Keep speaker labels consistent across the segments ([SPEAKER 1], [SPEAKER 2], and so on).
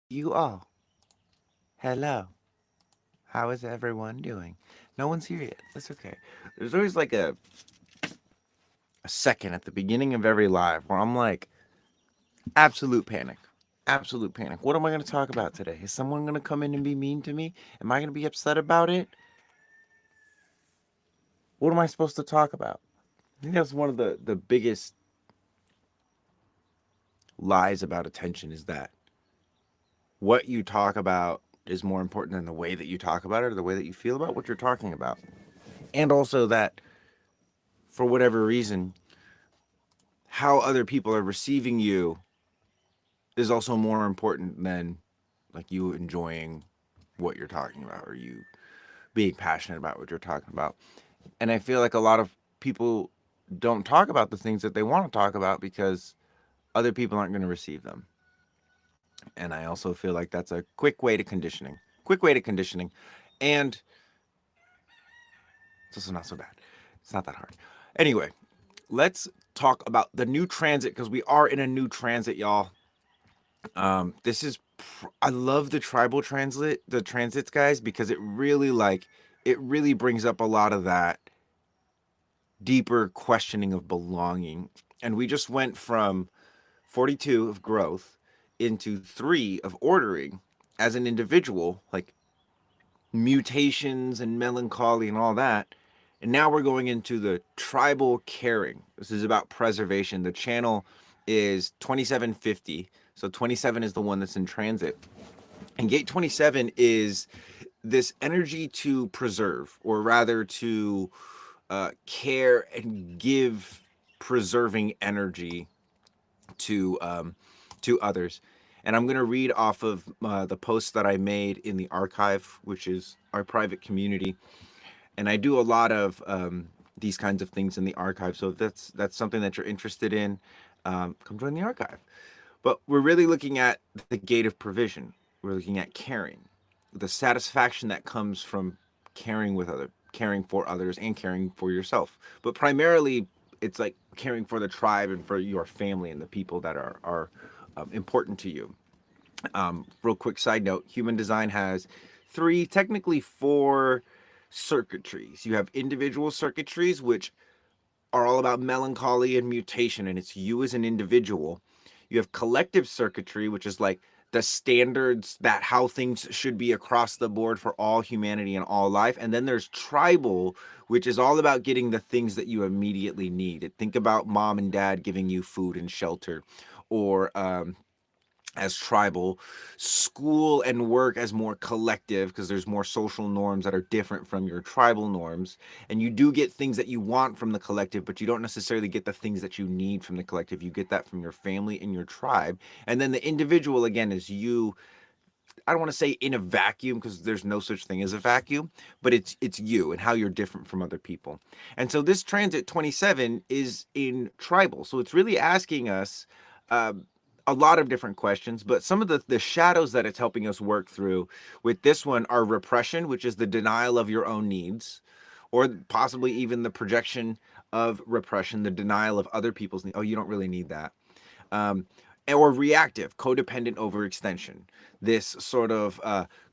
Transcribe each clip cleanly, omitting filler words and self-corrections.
[SPEAKER 1] You all, hello. How is everyone doing? No one's here yet. That's okay. There's always like a second at the beginning of every live where I'm like, absolute panic. Absolute panic. What am I going to talk about today? Is someone going to come in and be mean to me? Am I going to be upset about it? What am I supposed to talk about? I think that's one of the biggest lies about attention is that what you talk about is more important than the way that you talk about it or the way that you feel about what you're talking about. And also that for whatever reason, how other people are receiving you is also more important than like you enjoying what you're talking about or you being passionate about what you're talking about. And I feel like a lot of people don't talk about the things that they want to talk about because other people aren't going to receive them. And I also feel like that's a quick way to conditioning. Quick way to conditioning. And it's also not so bad. It's not that hard. Anyway, let's talk about the new transit because we are in a new transit, y'all. This is I love the tribal transit, the transits, guys, because it really brings up a lot of that deeper questioning of belonging. And we just went from 42 of growth into 3 of ordering as an individual, like mutations and melancholy and all that. And now we're going into the tribal caring. This is about preservation. The channel is 2750. So 27 is the one that's in transit. And gate 27 is this energy to preserve, or rather to care and give preserving energy to others. And I'm going to read off of the post that I made in the archive, which is our private community. And I do a lot of these kinds of things in the archive. So if that's something that you're interested in, come join the archive. But we're really looking at the gate of provision. We're looking at caring, the satisfaction that comes from caring for others and caring for yourself. But primarily, it's like caring for the tribe and for your family and the people that are important to you. Real quick side note: human design has 3, technically 4 circuitries. You have individual circuitries, which are all about melancholy and mutation, and it's you as an individual. You have collective circuitry, which is like the standards that how things should be across the board for all humanity and all life. And then there's tribal, which is all about getting the things that you immediately need. Think about mom and dad giving you food and shelter, or as tribal, school and work as more collective because there's more social norms that are different from your tribal norms. And you do get things that you want from the collective, but you don't necessarily get the things that you need from the collective. You get that from your family and your tribe. And then the individual, again, is you. I don't want to say in a vacuum because there's no such thing as a vacuum, but it's you and how you're different from other people. And so this transit 27 is in tribal. So it's really asking us uh, a lot of different questions, but some of the shadows that it's helping us work through with this one are repression, which is the denial of your own needs, or possibly even the projection of repression, the denial of other people's needs. Oh, you don't really need that. Um, or reactive, codependent overextension. This sort of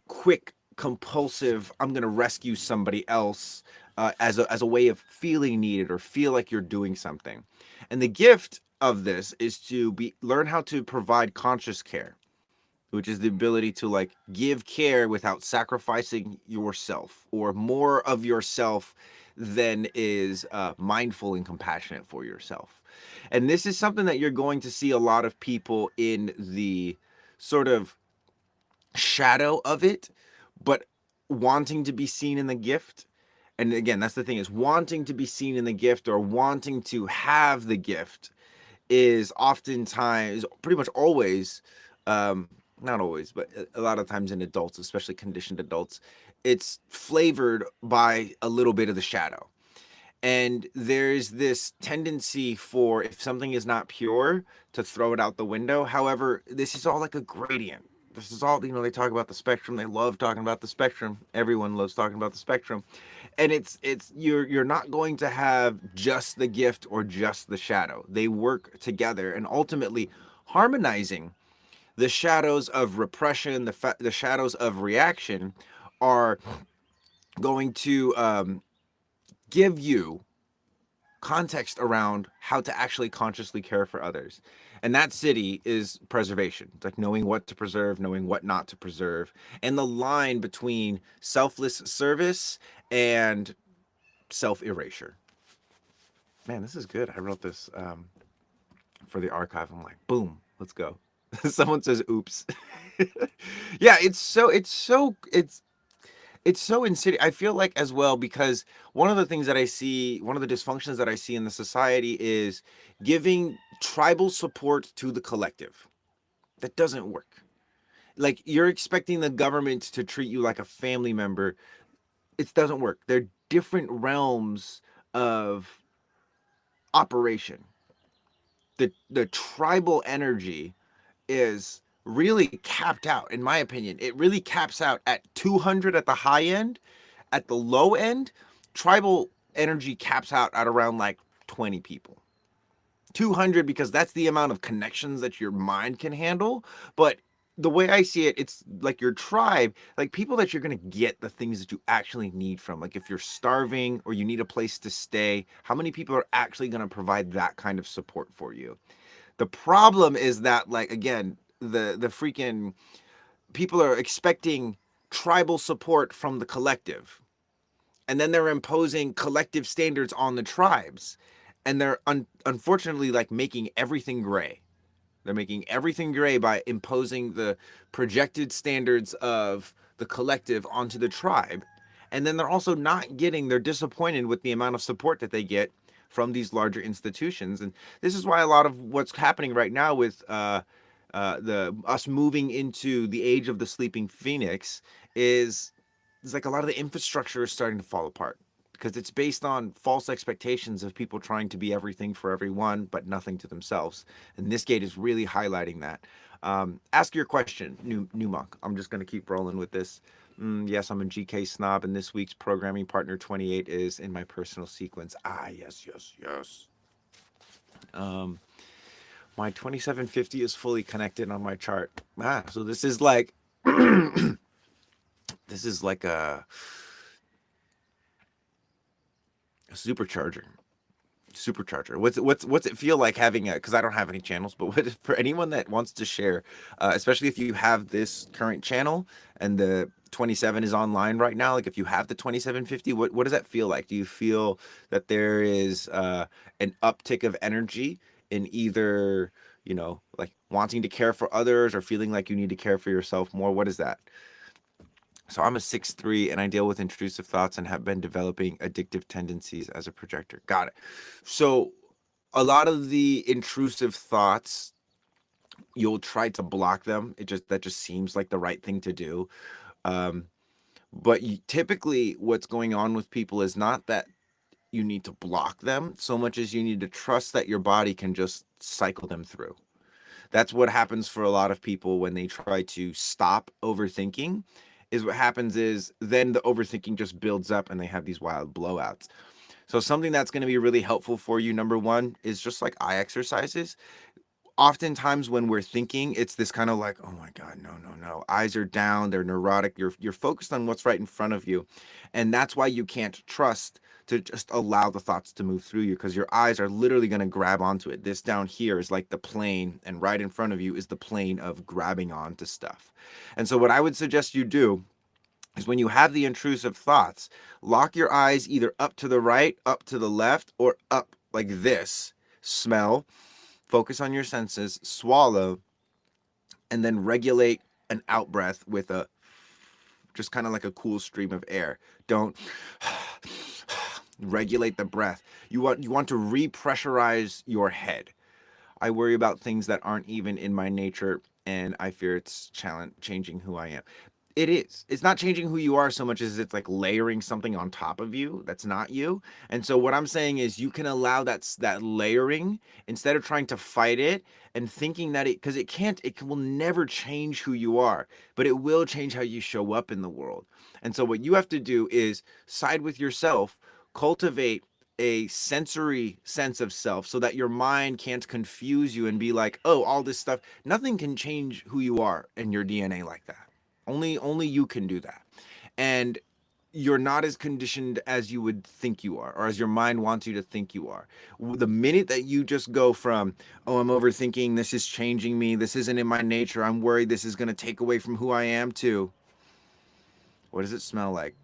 [SPEAKER 1] quick, compulsive, I'm going to rescue somebody else as a way of feeling needed or feel like you're doing something. And the gift of this is to learn how to provide conscious care, which is the ability to like give care without sacrificing yourself or more of yourself than is mindful and compassionate for yourself. And this is something that you're going to see a lot of people in the sort of shadow of it, but wanting to be seen in the gift. And again, that's the thing, is wanting to be seen in the gift or wanting to have the gift is oftentimes, pretty much always, not always, but a lot of times in adults, especially conditioned adults, it's flavored by a little bit of the shadow. And there's this tendency for, if something is not pure, to throw it out the window. However, this is all like a gradient. This is all, they talk about the spectrum. They love talking about the spectrum. Everyone loves talking about the spectrum. And it's you're not going to have just the gift or just the shadow. They work together, and ultimately harmonizing The shadows of repression, the shadows of reaction are going to give you context around how to actually consciously care for others. And that city is preservation. It's like knowing what to preserve, knowing what not to preserve, and the line between selfless service and self erasure. Man, this is good. I wrote this for the archive. I'm like, boom, let's go. Someone says, "Oops." Yeah, it's so insidious. I feel like as well because one of the things that I see, one of the dysfunctions that I see in the society is giving tribal support to the collective. That doesn't work. Like you're expecting the government to treat you like a family member. It doesn't work. They're different realms of operation. The tribal energy is really capped out in my opinion. It really caps out at 200 at the high end. At the low end, tribal energy caps out at around like 20 people. 200 because that's the amount of connections that your mind can handle. But the way I see it, it's like your tribe, like people that you're going to get the things that you actually need from. Like if you're starving or you need a place to stay, how many people are actually going to provide that kind of support for you? The problem is that, like, again, the freaking people are expecting tribal support from the collective, and then they're imposing collective standards on the tribes, and they're unfortunately like making everything gray. They're making everything gray by imposing the projected standards of the collective onto the tribe. And then they're also not getting, they're disappointed with the amount of support that they get from these larger institutions. And this is why a lot of what's happening right now with the us moving into the age of the sleeping phoenix is it's like a lot of the infrastructure is starting to fall apart because it's based on false expectations of people trying to be everything for everyone but nothing to themselves, and this gate is really highlighting that. Ask your question, new monk. I'm just going to keep rolling with this. Yes, I'm a GK snob, and this week's programming partner 28 is in my personal sequence. Yes. um my 2750 is fully connected on my chart. So this is like this is like a supercharger. What's it feel like having a? Because I don't have any channels, but what for anyone that wants to share, especially if you have this current channel and the 27 is online right now. Like if you have the 2750, what does that feel like? Do you feel that there is an uptick of energy in either like wanting to care for others or feeling like you need to care for yourself more? What is that? So I'm a 6'3", and I deal with intrusive thoughts and have been developing addictive tendencies as a projector. Got it. So a lot of the intrusive thoughts, you'll try to block them. That just seems like the right thing to do. Um, but typically what's going on with people is not that you need to block them so much as you need to trust that your body can just cycle them through. That's what happens for a lot of people when they try to stop overthinking. Is what happens is then the overthinking just builds up and they have these wild blowouts. So something that's going to be really helpful for you, number one, is just like eye exercises. Oftentimes when we're thinking, it's this kind of like, oh my God, no. Eyes are down, they're neurotic. You're focused on what's right in front of you. And that's why you can't trust to just allow the thoughts to move through you, because your eyes are literally going to grab onto it. This down here is like the plane, and right in front of you is the plane of grabbing onto stuff. And so what I would suggest you do is when you have the intrusive thoughts, lock your eyes either up to the right, up to the left, or up like this. Smell, focus on your senses, swallow, and then regulate an out breath with a just kind of like a cool stream of air. Don't regulate the breath. You want to repressurize your head. I worry about things that aren't even in my nature, and I fear it's changing who I am. It is. It's not changing who you are so much as it's like layering something on top of you that's not you. And so what I'm saying is you can allow that layering instead of trying to fight it and thinking that because it will never change who you are, but it will change how you show up in the world. And so what you have to do is side with yourself, cultivate a sensory sense of self so that your mind can't confuse you and be like, oh, all this stuff. Nothing can change who you are in your DNA like that. Only you can do that. And you're not as conditioned as you would think you are, or as your mind wants you to think you are. The minute that you just go from, oh, I'm overthinking, this is changing me, this isn't in my nature, I'm worried this is going to take away from who I am, to, what does it smell like?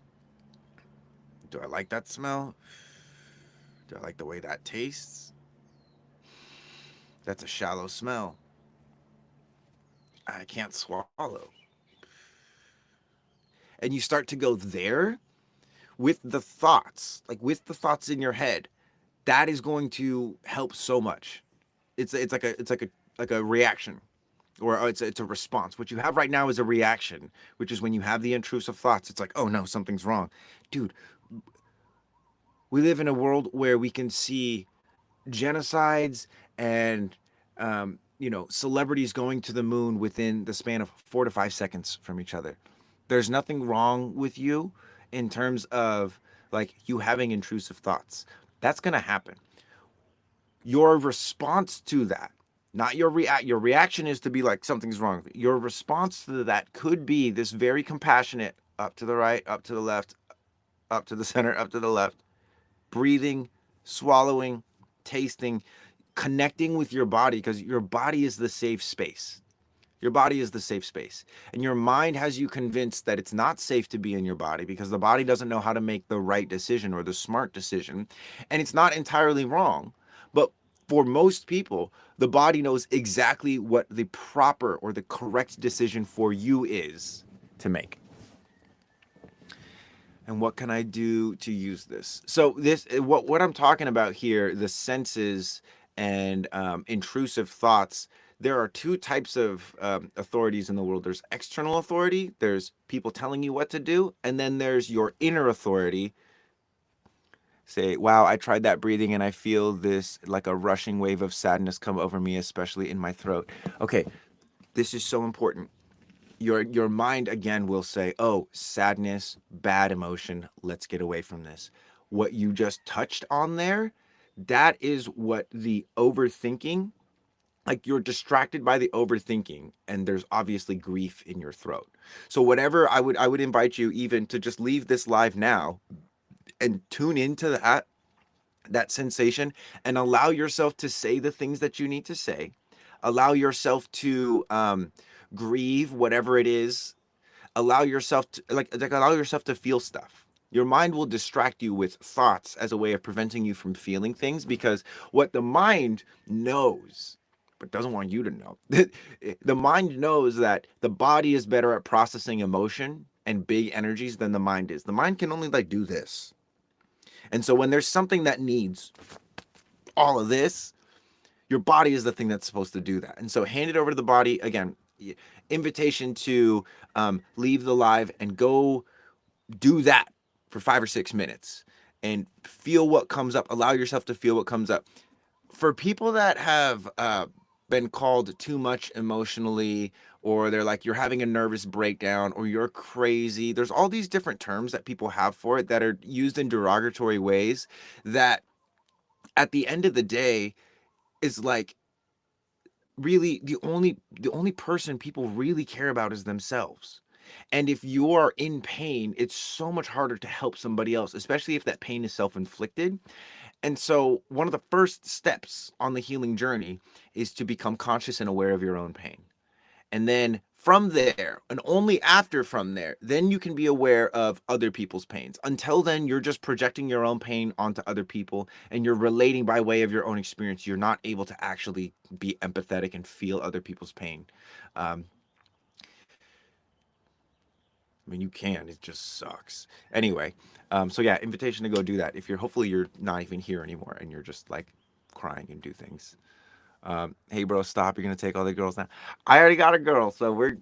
[SPEAKER 1] Do I like that smell? Do I like the way that tastes? That's a shallow smell. I can't swallow. And you start to go there with the thoughts, like with the thoughts in your head. That is going to help so much. It's like a reaction, or it's a response. What you have right now is a reaction, which is when you have the intrusive thoughts. It's like, oh no, something's wrong, dude. We live in a world where we can see genocides and celebrities going to the moon within the span of 4 to 5 seconds from each other. There's nothing wrong with you in terms of like you having intrusive thoughts. That's going to happen. Your response to that, not your reaction is to be like something's wrong. Your response to that could be this very compassionate, up to the right, up to the left, up to the center, up to the left, breathing, swallowing, tasting, connecting with your body, because your body is the safe space. Your body is the safe space. And your mind has you convinced that it's not safe to be in your body because the body doesn't know how to make the right decision or the smart decision. And it's not entirely wrong. But for most people, the body knows exactly what the proper or the correct decision for you is to make. And what can I do to use this? So this, what I'm talking about here, the senses and intrusive thoughts. There are two types of authorities in the world. There's external authority. There's people telling you what to do, and then there's your inner authority. Say, wow, I tried that breathing and I feel this like a rushing wave of sadness come over me, especially in my throat. Okay, this is so important. Your mind again will say, oh, sadness, bad emotion, let's get away from this. What you just touched on there, that is what the overthinking, like you're distracted by the overthinking, and there's obviously grief in your throat. So whatever, I would invite you even to just leave this live now and tune into that sensation, and allow yourself to say the things that you need to say. Allow yourself to grieve whatever it is. Allow yourself to allow yourself to feel stuff. Your mind will distract you with thoughts as a way of preventing you from feeling things, because what the mind knows but doesn't want you to know, the mind knows that the body is better at processing emotion and big energies than the mind is. The mind can only like do this. And so when there's something that needs all of this, your body is the thing that's supposed to do that. And so hand it over to the body. Again, invitation to leave the live and go do that for 5 or 6 minutes and feel what comes up. Allow yourself to feel what comes up. For people that have been called too much emotionally, or they're like, you're having a nervous breakdown, or you're crazy, there's all these different terms that people have for it that are used in derogatory ways, that at the end of the day is like, really the only person people really care about is themselves. And if you're in pain, it's so much harder to help somebody else, especially if that pain is self-inflicted. And so one of the first steps on the healing journey is to become conscious and aware of your own pain. And then from there, and only after from there, then you can be aware of other people's pains. Until then, you're just projecting your own pain onto other people, and you're relating by way of your own experience. You're not able to actually be empathetic and feel other people's pain. Um, I mean, you can, it just sucks. Anyway, so yeah, invitation to go do that. If hopefully you're not even here anymore and you're just like crying and do things. Hey bro, stop, you're gonna take all the girls now. I already got a girl, so we're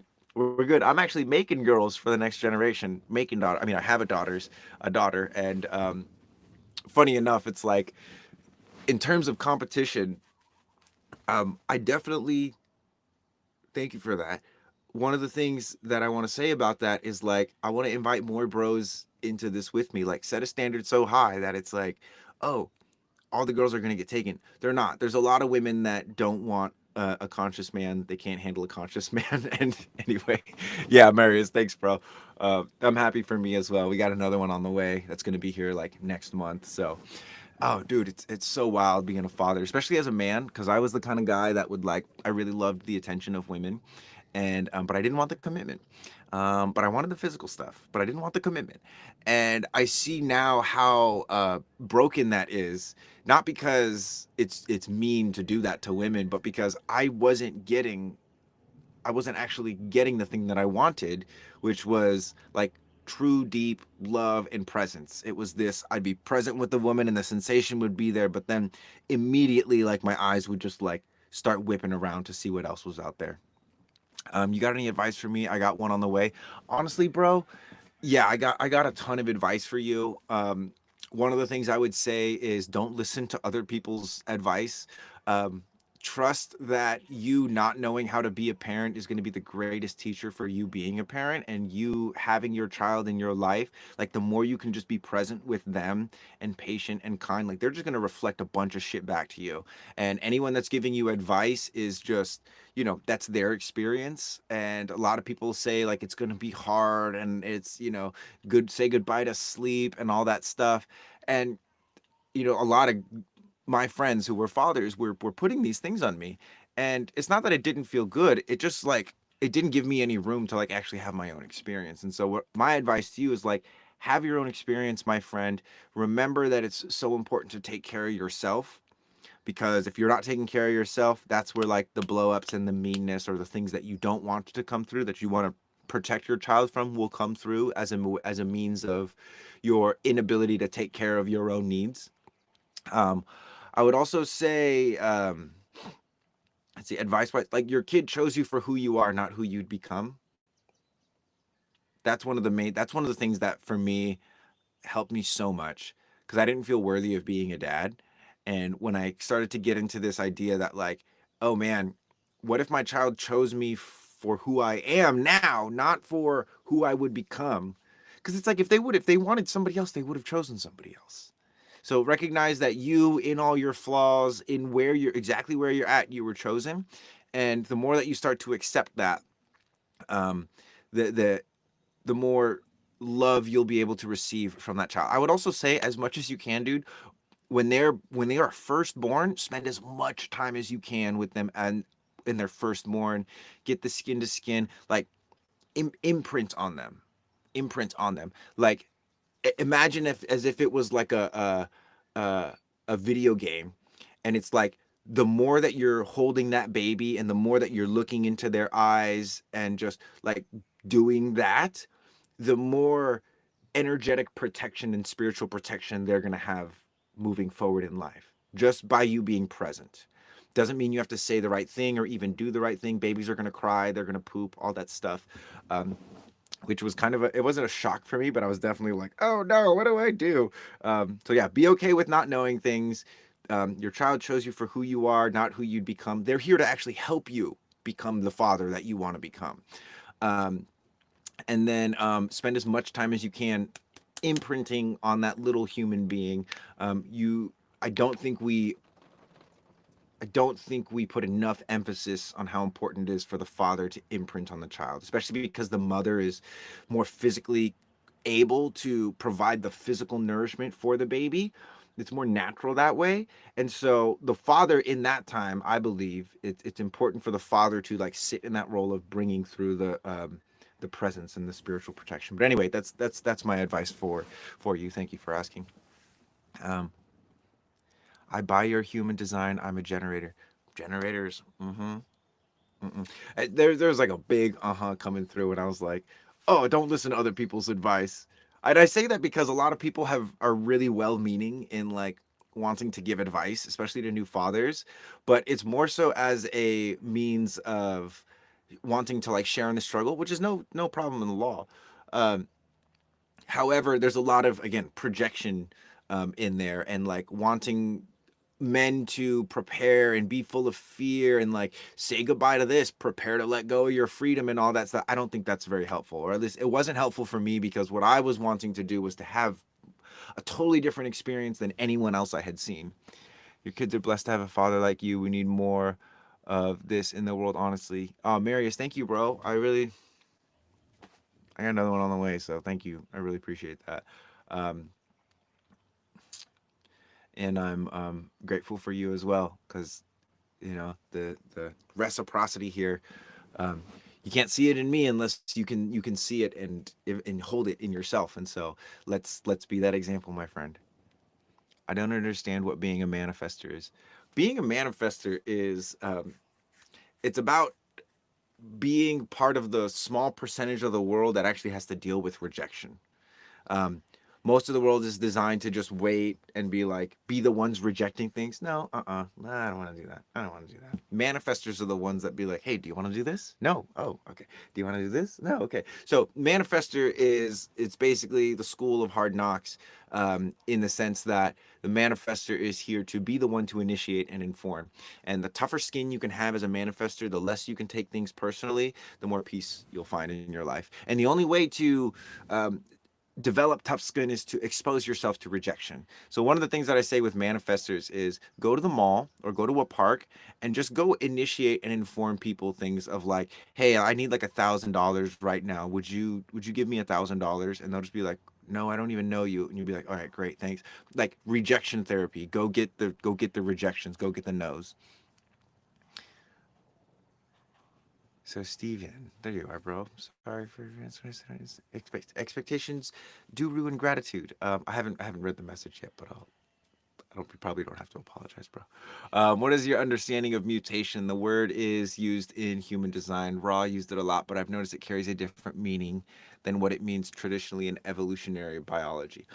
[SPEAKER 1] good. I'm actually making girls for the next generation, making daughter. I mean, I have a daughter, and funny enough, it's like, in terms of competition, I definitely, thank you for that. One of the things that I want to say about that is like, I want to invite more bros into this with me. Like, set a standard so high that it's like, oh, all the girls are going to get taken. They're not. There's a lot of women that don't want a conscious man. They can't handle a conscious man. And anyway, yeah, Marius, thanks, bro. I'm happy for me as well. We got another one on the way that's going to be here like next month. So, oh, dude, it's so wild being a father, especially as a man, because I was the kind of guy that would like, I really loved the attention of women, and but I didn't want the commitment. But I wanted the physical stuff, but I didn't want the commitment. And I see now how broken that is, not because it's mean to do that to women, but because I wasn't actually getting the thing that I wanted, which was like true deep love and presence. It was this, I'd be present with the woman and the sensation would be there, but then immediately like my eyes would just like start whipping around to see what else was out there. You got any advice for me? I got one on the way. Honestly, bro, yeah, I got a ton of advice for you. One of the things I would say is don't listen to other people's advice. Um, Trust that you not knowing how to be a parent is going to be the greatest teacher for you being a parent, and you having your child in your life. Like the more you can just be present with them and patient and kind, like they're just going to reflect a bunch of shit back to you. And anyone that's giving you advice is just, that's their experience. And a lot of people say like it's going to be hard and it's, good, say goodbye to sleep and all that stuff. And a lot of my friends who were fathers were putting these things on me, and it's not that it didn't feel good, it just like it didn't give me any room to like actually have my own experience. And so what my advice to you is like, have your own experience, my friend. Remember that it's so important to take care of yourself, because if you're not taking care of yourself, that's where like the blow ups and the meanness or the things that you don't want to come through, that you want to protect your child from, will come through as a means of your inability to take care of your own needs. um, I would also say, let's see, advice wise, like your kid chose you for who you are, not who you'd become. That's one of the things that for me helped me so much, because I didn't feel worthy of being a dad. And when I started to get into this idea that like, oh man, what if my child chose me for who I am now, not for who I would become? Because it's like if they wanted somebody else, they would have chosen somebody else. So recognize that you, in all your flaws, in where you're exactly where you're at, you were chosen. And the more that you start to accept that, um, the the the more love you'll be able to receive from that child. I would also say, as much as you can, dude, when they are first born, spend as much time as you can with them, and in their firstborn, get the skin to skin, like imprint on them, imprint on them. Like imagine if as if it was like a video game, and it's like the more that you're holding that baby and the more that you're looking into their eyes and just like doing that, the more energetic protection and spiritual protection they're going to have moving forward in life, just by you being present. Doesn't mean you have to say the right thing or even do the right thing. Babies are going to cry, they're going to poop, all that stuff. Which was kind of it wasn't a shock for me, but I was definitely like, oh no, what do I do? So yeah, be okay with not knowing things. Your child chose you for who you are, not who you'd become. They're here to actually help you become the father that you want to become. Um, and then spend as much time as you can imprinting on that little human being. You, I don't think we I don't think we put enough emphasis on how important it is for the father to imprint on the child, especially because the mother is more physically able to provide the physical nourishment for the baby. It's more natural that way. And so the father in that time, I believe it's important for the father to like sit in that role of bringing through the presence and the spiritual protection. But anyway, that's my advice for you. Thank you for asking. Um, I buy your human design. I'm a generator. Generators. Mm-hmm. Mm-mm. There's like a big coming through, and I was like, oh, don't listen to other people's advice. And I say that because a lot of people are really well-meaning in like wanting to give advice, especially to new fathers, but it's more so as a means of wanting to like share in the struggle, which is no problem in the law. Um, However, there's a lot of again projection in there, and like wanting men to prepare and be full of fear and like say goodbye to this, prepare to let go of your freedom and all that stuff. I don't think that's very helpful, or at least it wasn't helpful for me, because what I was wanting to do was to have a totally different experience than anyone else I had seen. Your kids are blessed to have a father like you. We need more of this in the world, honestly. Marius, thank you, bro. I got another one on the way, so thank you. I really appreciate that. Um, and I'm grateful for you as well, because the reciprocity here. Um, you can't see it in me unless you can see it and hold it in yourself. And so let's be that example, my friend. I don't understand what being a manifester is. Being a manifester is it's about being part of the small percentage of the world that actually has to deal with rejection. Um, Most of the world is designed to just wait and be the ones rejecting things. No, nah, I don't want to do that. I don't want to do that. Manifestors are the ones that be like, hey, do you want to do this? No. Oh, okay. Do you want to do this? No. Okay. So manifester it's basically the school of hard knocks, in the sense that the manifester is here to be the one to initiate and inform. And the tougher skin you can have as a manifester, the less you can take things personally, the more peace you'll find in your life. And the only way to um, develop tough skin is to expose yourself to rejection. So one of the things that I say with manifestors is go to the mall or go to a park and just go initiate and inform people things of like, hey, I need like $1,000 right now. Would you give me $1,000? And they'll just be like, no, I don't even know you. And you'll be like, all right, great, thanks. Like rejection therapy. Go get the rejections. Go get the no's. So Steven, there you are, bro. Sorry for expectations do ruin gratitude. I haven't read the message yet, but I don't probably don't have to apologize, bro. What is your understanding of mutation? The word is used in human design. Raw used it a lot, but I've noticed it carries a different meaning than what it means traditionally in evolutionary biology.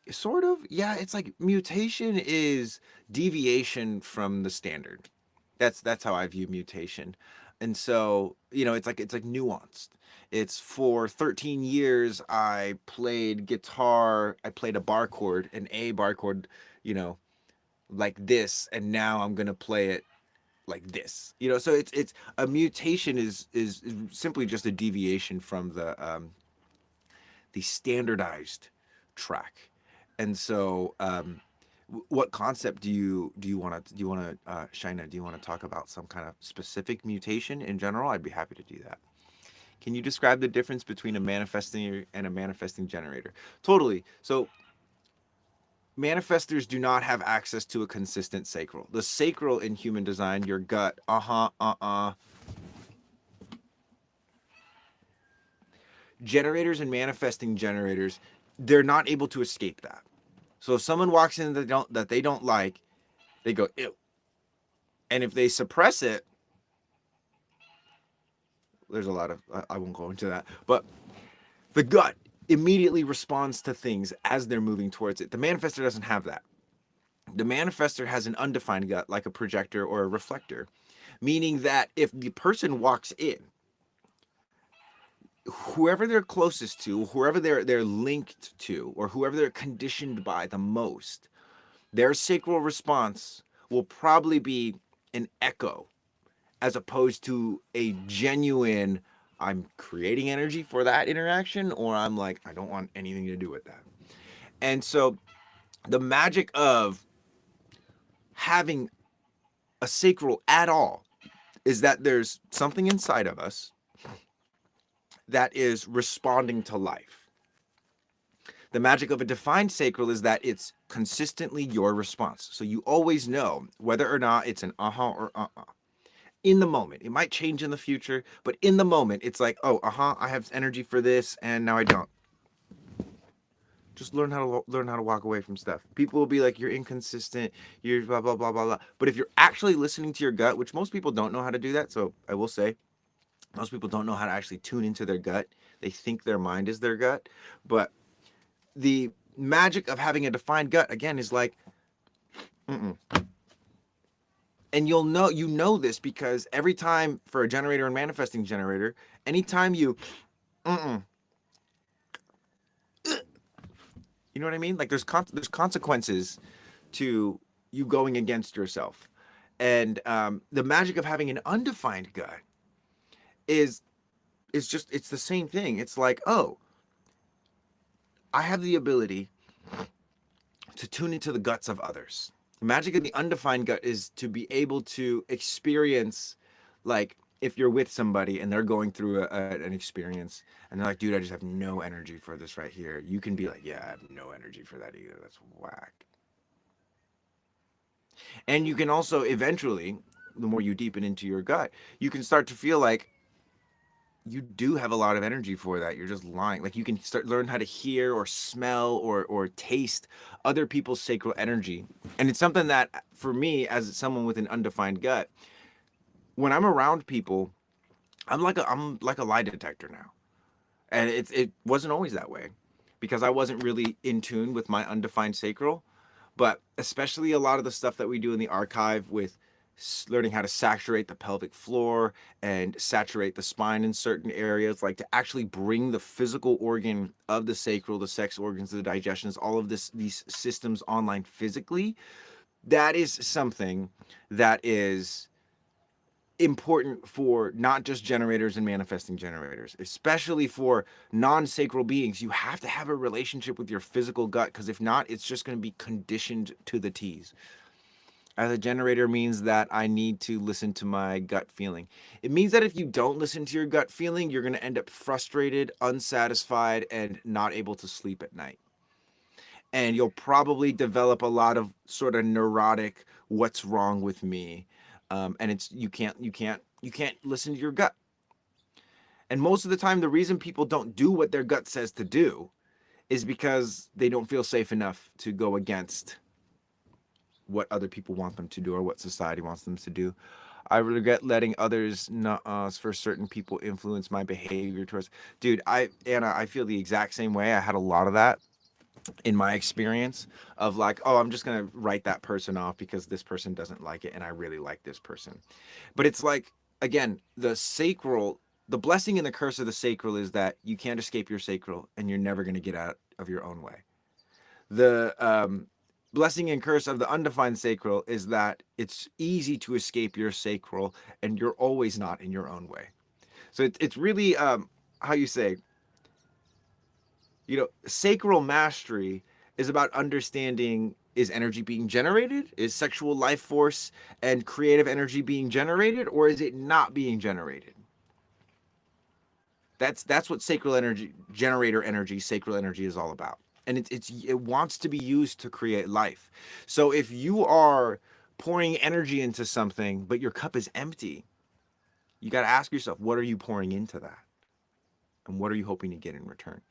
[SPEAKER 1] Sort of, yeah. It's like mutation is deviation from the standard. That's how I view mutation. And so, it's like nuanced. It's for 13 years I played guitar, I played a bar chord, an A bar chord, you know, like this, and now I'm gonna play it like this. So it's a mutation is simply just a deviation from the standardized track. And so what concept do you want to Shina, do you want to talk about some kind of specific mutation in general? I'd be happy to do that. Can you describe the difference between a manifesting and a manifesting generator? Totally. So manifestors do not have access to a consistent sacral. The sacral in human design, your gut, generators and manifesting generators, they're not able to escape that. So if someone walks in that they don't like, they go ew. And if they suppress it, there's a lot of I won't go into that, but the gut immediately responds to things as they're moving towards it. The manifestor doesn't have that. The manifestor has an undefined gut, like a projector or a reflector, meaning that if the person walks in, whoever they're closest to, whoever they're linked to, or whoever they're conditioned by the most, their sacral response will probably be an echo as opposed to a genuine I'm creating energy for that interaction, or I'm like I don't want anything to do with that. And so the magic of having a sacral at all is that there's something inside of us that is responding to life. The magic of a defined sacral is that it's consistently your response. So you always know whether or not it's an or in the moment. It might change in the future, but in the moment, it's like, oh, I have energy for this, and now I don't. Just learn how to walk away from stuff. People will be like, you're inconsistent, you're blah blah blah blah blah. But if you're actually listening to your gut, which most people don't know how to do that, so I will say, most people don't know how to actually tune into their gut. They think their mind is their gut, but the magic of having a defined gut again is like, mm-mm. And you know this because every time for a generator and manifesting generator, anytime mm-mm, you know what I mean? Like there's consequences to you going against yourself, and the magic of having an undefined gut is it's the same thing. It's like, oh, I have the ability to tune into the guts of others. The magic of the undefined gut is to be able to experience, like, if you're with somebody and they're going through an experience and they're like, dude, I just have no energy for this right here. You can be like, yeah, I have no energy for that either. That's whack. And you can also eventually, the more you deepen into your gut, you can start to feel like you do have a lot of energy for that. You're just lying. Like you can start learn how to hear or smell or taste other people's sacral energy. And it's something that for me as someone with an undefined gut, when I'm around people, I'm like a lie detector now. And it wasn't always that way because I wasn't really in tune with my undefined sacral. But especially a lot of the stuff that we do in the archive with learning how to saturate the pelvic floor and saturate the spine in certain areas, like to actually bring the physical organ of the sacral, the sex organs, the digestions, all of these systems online physically. That is something that is important for not just generators and manifesting generators, especially for non-sacral beings. You have to have a relationship with your physical gut because if not, it's just going to be conditioned to the T's. As a generator means that I need to listen to my gut feeling. It means that if you don't listen to your gut feeling, you're going to end up frustrated, unsatisfied, and not able to sleep at night. And you'll probably develop a lot of sort of neurotic, what's wrong with me? And it's you can't listen to your gut. And most of the time, the reason people don't do what their gut says to do is because they don't feel safe enough to go against what other people want them to do or what society wants them to do. I regret letting others not for certain people influence my behavior towards. Dude, Anna, I feel the exact same way. I had a lot of that in my experience of like, oh, I'm just gonna write that person off because this person doesn't like it and I really like this person. But it's like, again, the blessing and the curse of the sacral is that you can't escape your sacral and you're never gonna get out of your own way. The blessing and curse of the undefined sacral is that it's easy to escape your sacral and you're always not in your own way. So it's really how you say, sacral mastery is about understanding, is energy being generated? Is sexual life force and creative energy being generated, or is it not being generated? That's what sacral energy, generator energy, sacral energy is all about. And it wants to be used to create life. So if you are pouring energy into something, but your cup is empty, you got to ask yourself, what are you pouring into that? And what are you hoping to get in return?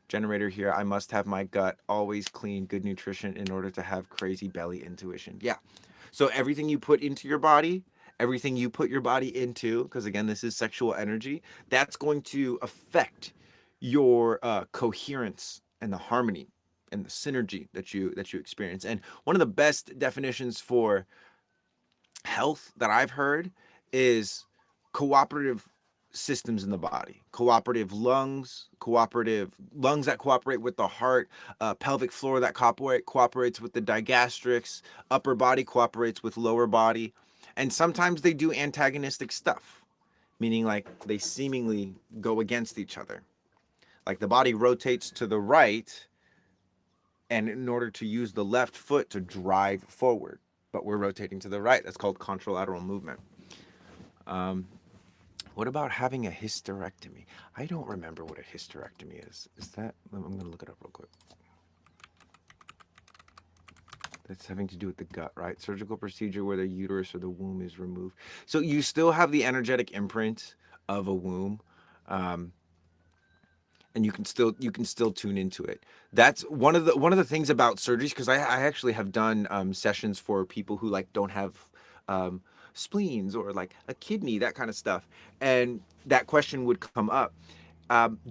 [SPEAKER 1] Generator here, I must have my gut always clean, good nutrition in order to have crazy belly intuition. Yeah. So everything you put into your body, everything you put your body into, because again, this is sexual energy, that's going to affect your coherence and the harmony and the synergy that you experience. And one of the best definitions for health that I've heard is cooperative systems in the body, cooperative lungs that cooperate with the heart, pelvic floor that cooperates with the digastrics, upper body cooperates with lower body, and sometimes they do antagonistic stuff, meaning like they seemingly go against each other. Like the body rotates to the right and in order to use the left foot to drive forward, but we're rotating to the right. That's called contralateral movement. Um, what about having a hysterectomy? I don't remember what a hysterectomy is. Is that? I'm going to look it up real quick. That's having to do with the gut, right? Surgical procedure where the uterus or the womb is removed. So you still have the energetic imprint of a womb. Um, and you can still tune into it. That's one of the things about surgeries, because I actually have done sessions for people who like don't have um, spleens or like a kidney, that kind of stuff, and that question would come up.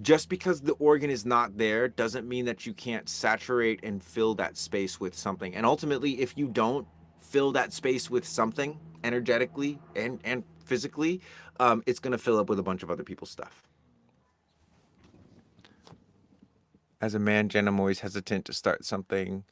[SPEAKER 1] Just because the organ is not there doesn't mean that you can't saturate and fill that space with something. And ultimately, if you don't fill that space with something energetically and physically, it's going to fill up with a bunch of other people's stuff. As a man, Jen, I'm always hesitant to start something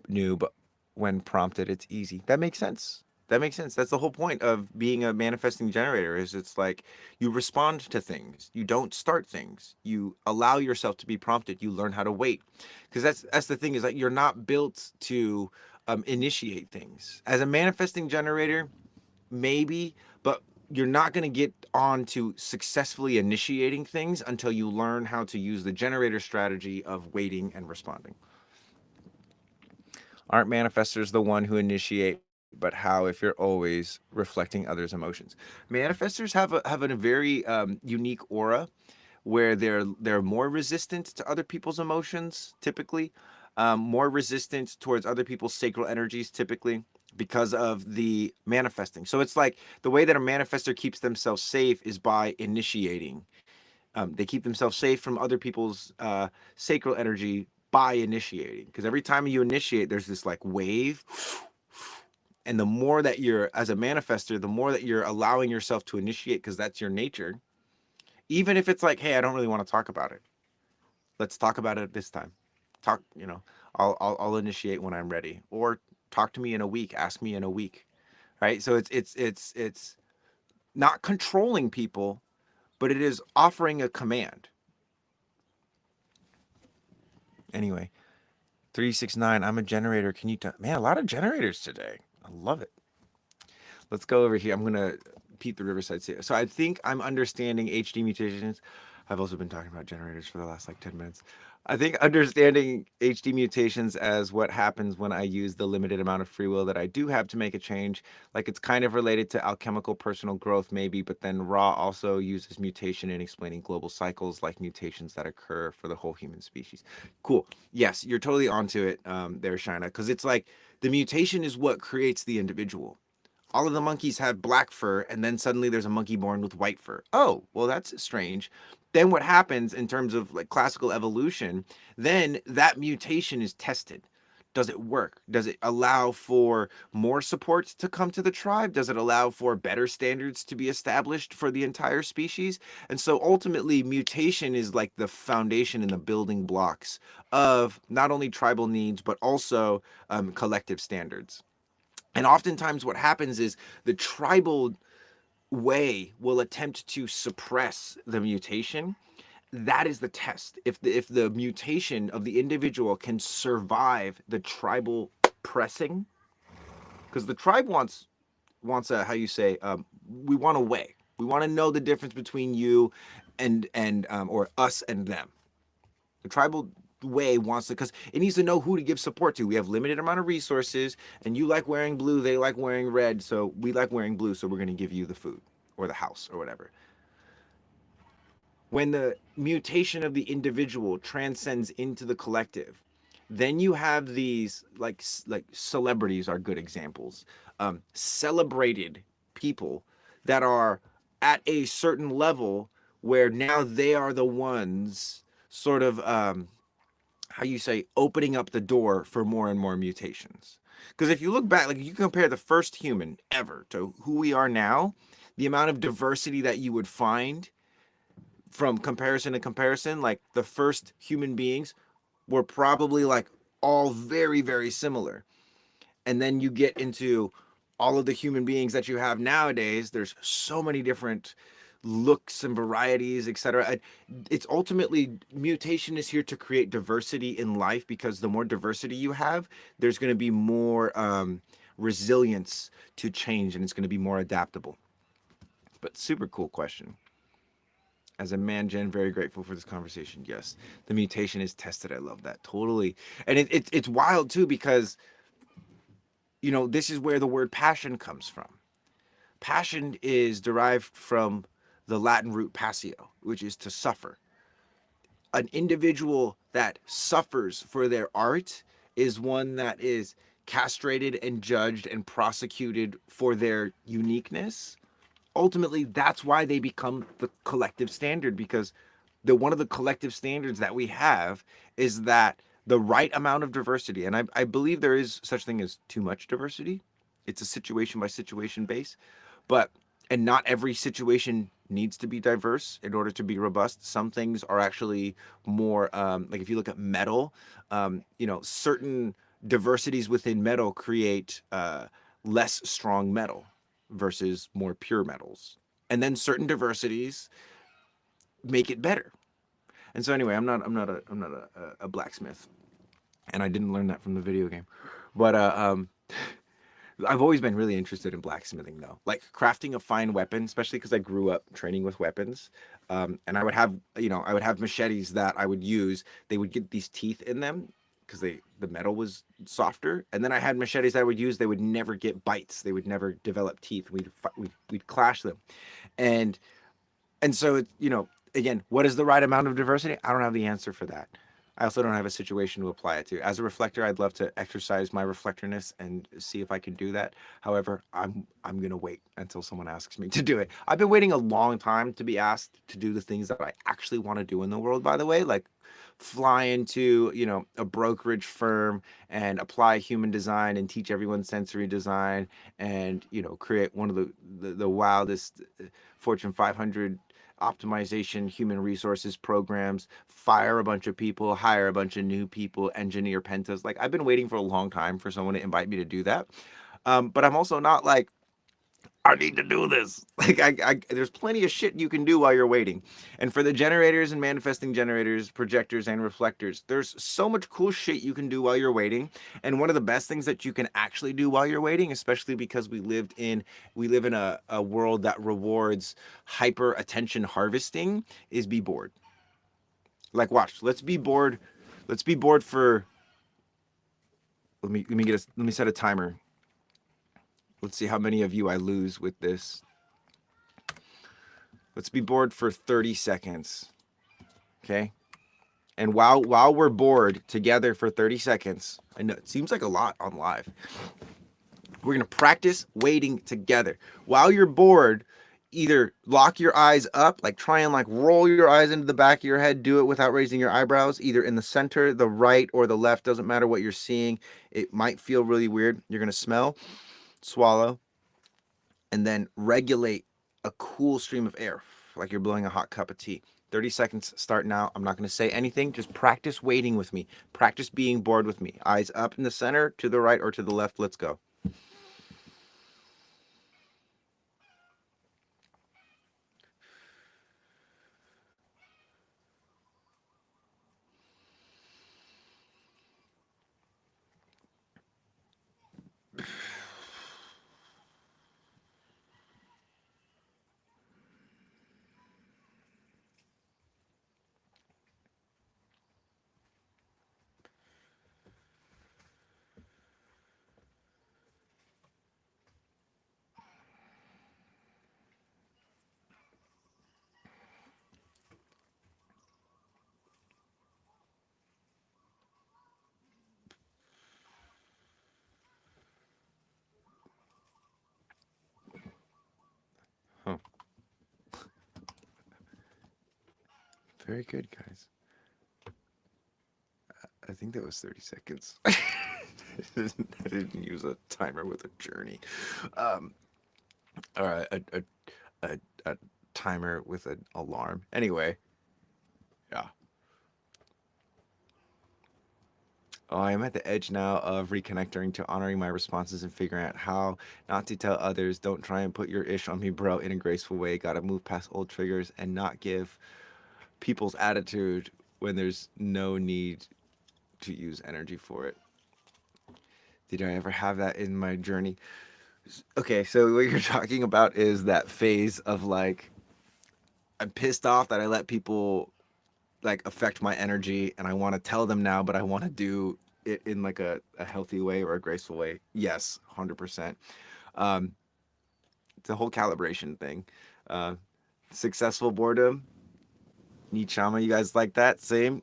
[SPEAKER 1] new, but when prompted, it's easy. That makes sense. That makes sense. That's the whole point of being a manifesting generator is it's like you respond to things. You don't start things. You allow yourself to be prompted. You learn how to wait. Because that's the thing is that you're not built to initiate things. As a manifesting generator, maybe, but you're not going to get on to successfully initiating things until you learn how to use the generator strategy of waiting and responding. Aren't manifestors the one who initiate, but how if you're always reflecting others' emotions? Manifestors have a very unique aura where they're more resistant to other people's emotions typically, more resistant towards other people's sacral energies typically because of the manifesting. So it's like the way that a manifestor keeps themselves safe is by initiating. They keep themselves safe from other people's sacral energy by initiating. Because every time you initiate, there's this like wave. And the more that you're, as a manifester, the more that you're allowing yourself to initiate, because that's your nature, even if it's like, hey, I don't really want to talk about it. Let's talk about it this time. Talk, I'll initiate when I'm ready, or talk to me in a week. Ask me in a week, right? So it's not controlling people, but it is offering a command. Anyway, 369. I'm a generator. Can you tell? Man, a lot of generators today. I love it. Let's go over here. I'm gonna Pete the Riverside. So I think I'm understanding HD mutations. I've also been talking about generators for the last like 10 minutes. I think understanding HD mutations as what happens when I use the limited amount of free will that I do have to make a change. Like it's kind of related to alchemical personal growth, maybe, but then Ra also uses mutation in explaining global cycles like mutations that occur for the whole human species. Cool. Yes, you're totally onto it there, Shina, because it's like the mutation is what creates the individual. All of the monkeys have black fur, and then suddenly there's a monkey born with white fur. Oh, well, that's strange. Then what happens in terms of like classical evolution, then that mutation is tested. Does it work? Does it allow for more support to come to the tribe? Does it allow for better standards to be established for the entire species? And so ultimately, mutation is like the foundation and the building blocks of not only tribal needs, but also collective standards. And oftentimes, what happens is the tribal way will attempt to suppress the mutation. That is the test. If the mutation of the individual can survive the tribal pressing, because the tribe wants a, how you say, we want a way. We want to know the difference between you and or us and them. The tribal way wants to, because it needs to know who to give support to. We have limited amount of resources, and you like wearing blue, they like wearing red, so we like wearing blue, so we're going to give you the food or the house or whatever. When the mutation of the individual transcends into the collective, then you have these like celebrities are good examples, celebrated people that are at a certain level where now they are the ones sort of how you say opening up the door for more and more mutations. Because if you look back, like you compare the first human ever to who we are now, the amount of diversity that you would find from comparison to comparison, like the first human beings were probably like all very, very similar. And then you get into all of the human beings that you have nowadays. There's so many different looks and varieties, etc. It's ultimately, mutation is here to create diversity in life, because the more diversity you have, there's going to be more resilience to change, and it's going to be more adaptable. But super cool question. As a man, Jen, very grateful for this conversation. Yes, the mutation is tested. I love that totally, and it's wild too, because this is where the word passion comes from. Passion is derived from the Latin root passio, which is to suffer. An individual that suffers for their art is one that is castrated and judged and prosecuted for their uniqueness. Ultimately, that's why they become the collective standard, because one of the collective standards that we have is that the right amount of diversity, and I believe there is such thing as too much diversity. It's a situation by situation base, but and not every situation needs to be diverse in order to be robust. Some things are actually more like if you look at metal, certain diversities within metal create less strong metal versus more pure metals. And then certain diversities make it better. And so anyway, I'm not a blacksmith, and I didn't learn that from the video game. But I've always been really interested in blacksmithing, though, like crafting a fine weapon, especially because I grew up training with weapons. And I would have, I would have machetes that I would use. They would get these teeth in them because the metal was softer. And then I had machetes that I would use. They would never get bites. They would never develop teeth. We'd clash them, and so it's, again, what is the right amount of diversity? I don't have the answer for that. I also don't have a situation to apply it to. As a reflector, I'd love to exercise my reflectorness and see if I can do that. However, I'm gonna wait until someone asks me to do it. I've been waiting a long time to be asked to do the things that I actually want to do in the world, by the way, like fly into, a brokerage firm and apply human design and teach everyone sensory design and, create one of the wildest Fortune 500 optimization human resources programs, fire a bunch of people, hire a bunch of new people, engineer pentas. Like, I've been waiting for a long time for someone to invite me to do that. But I'm also not like, I need to do this. Like, there's plenty of shit you can do while you're waiting. And for the generators and manifesting generators, projectors and reflectors, there's so much cool shit you can do while you're waiting. And one of the best things that you can actually do while you're waiting, especially because we live in a world that rewards hyper attention harvesting, is be bored. Like, watch, let's be bored. Let's be bored for, let me set a timer. Let's see how many of you I lose with this. Let's be bored for 30 seconds. Okay? And while we're bored together for 30 seconds, I know it seems like a lot on live. We're going to practice waiting together. While you're bored, either lock your eyes up, like try and like roll your eyes into the back of your head, do it without raising your eyebrows, either in the center, the right, or the left, doesn't matter what you're seeing. It might feel really weird. You're going to smell, swallow, and then regulate a cool stream of air, like you're blowing a hot cup of tea. 30 seconds start now. I'm not going to say anything. Just practice waiting with me. Practice being bored with me. Eyes up in the center, to the right, or to the left. Let's go. Huh. Very good, guys. I think that was 30 seconds. I didn't use a timer with a journey. Or a timer with an alarm. Anyway, yeah. Oh, I am at the edge now of reconnecting to honoring my responses and figuring out how not to tell others. Don't try and put your ish on me, bro, in a graceful way. Gotta move past old triggers and not give people's attitude when there's no need to use energy for it. Did I ever have that in my journey? Okay, so what you're talking about is that phase of like, I'm pissed off that I let people like affect my energy and I want to tell them now, but I want to do it in like a healthy way or a graceful way. Yes, 100%. Um, it's a whole calibration thing. Uh, Successful boredom. Need Chama, you guys like that? Same.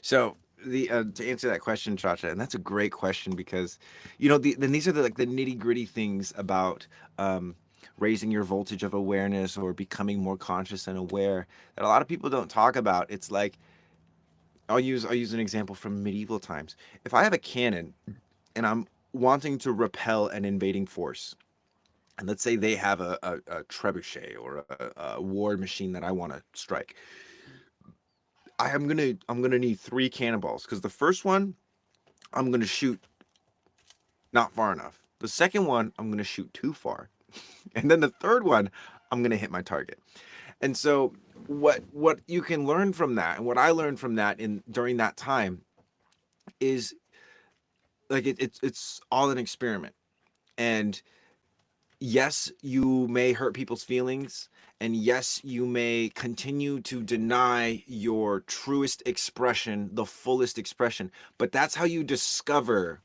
[SPEAKER 1] So the to answer that question, Chacha, and that's a great question because, then these are the like the nitty gritty things about raising your voltage of awareness or becoming more conscious and aware that a lot of people don't talk about. It's like I'll use an example from medieval times. If I have a cannon and I'm wanting to repel an invading force, and let's say they have a trebuchet or a war machine that I want to strike, I'm gonna need three cannonballs because the first one I'm gonna shoot not far enough. The second one, I'm going to shoot too far. And then the third one, I'm going to hit my target. And so what you can learn from that, and what I learned from that in during that time, is like it's all an experiment. And yes, you may hurt people's feelings, and yes, you may continue to deny your truest expression, the fullest expression, but that's how you discover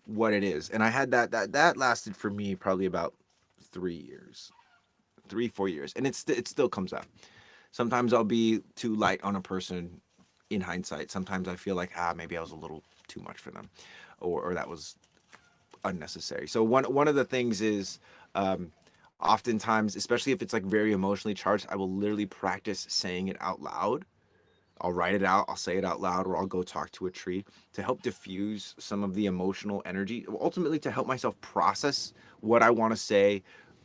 [SPEAKER 1] what it is. And I had that lasted for me probably about 3 years, 3 4 years, and it still comes out. Sometimes I'll be too light on a person in hindsight. Sometimes I feel like maybe I was a little too much for them, or that was unnecessary. So one of the things is, oftentimes, especially if it's like very emotionally charged, I will literally practice saying it out loud. I'll write it out, I'll say it out loud, or I'll go talk to a tree to help diffuse some of the emotional energy, ultimately to help myself process what I want to say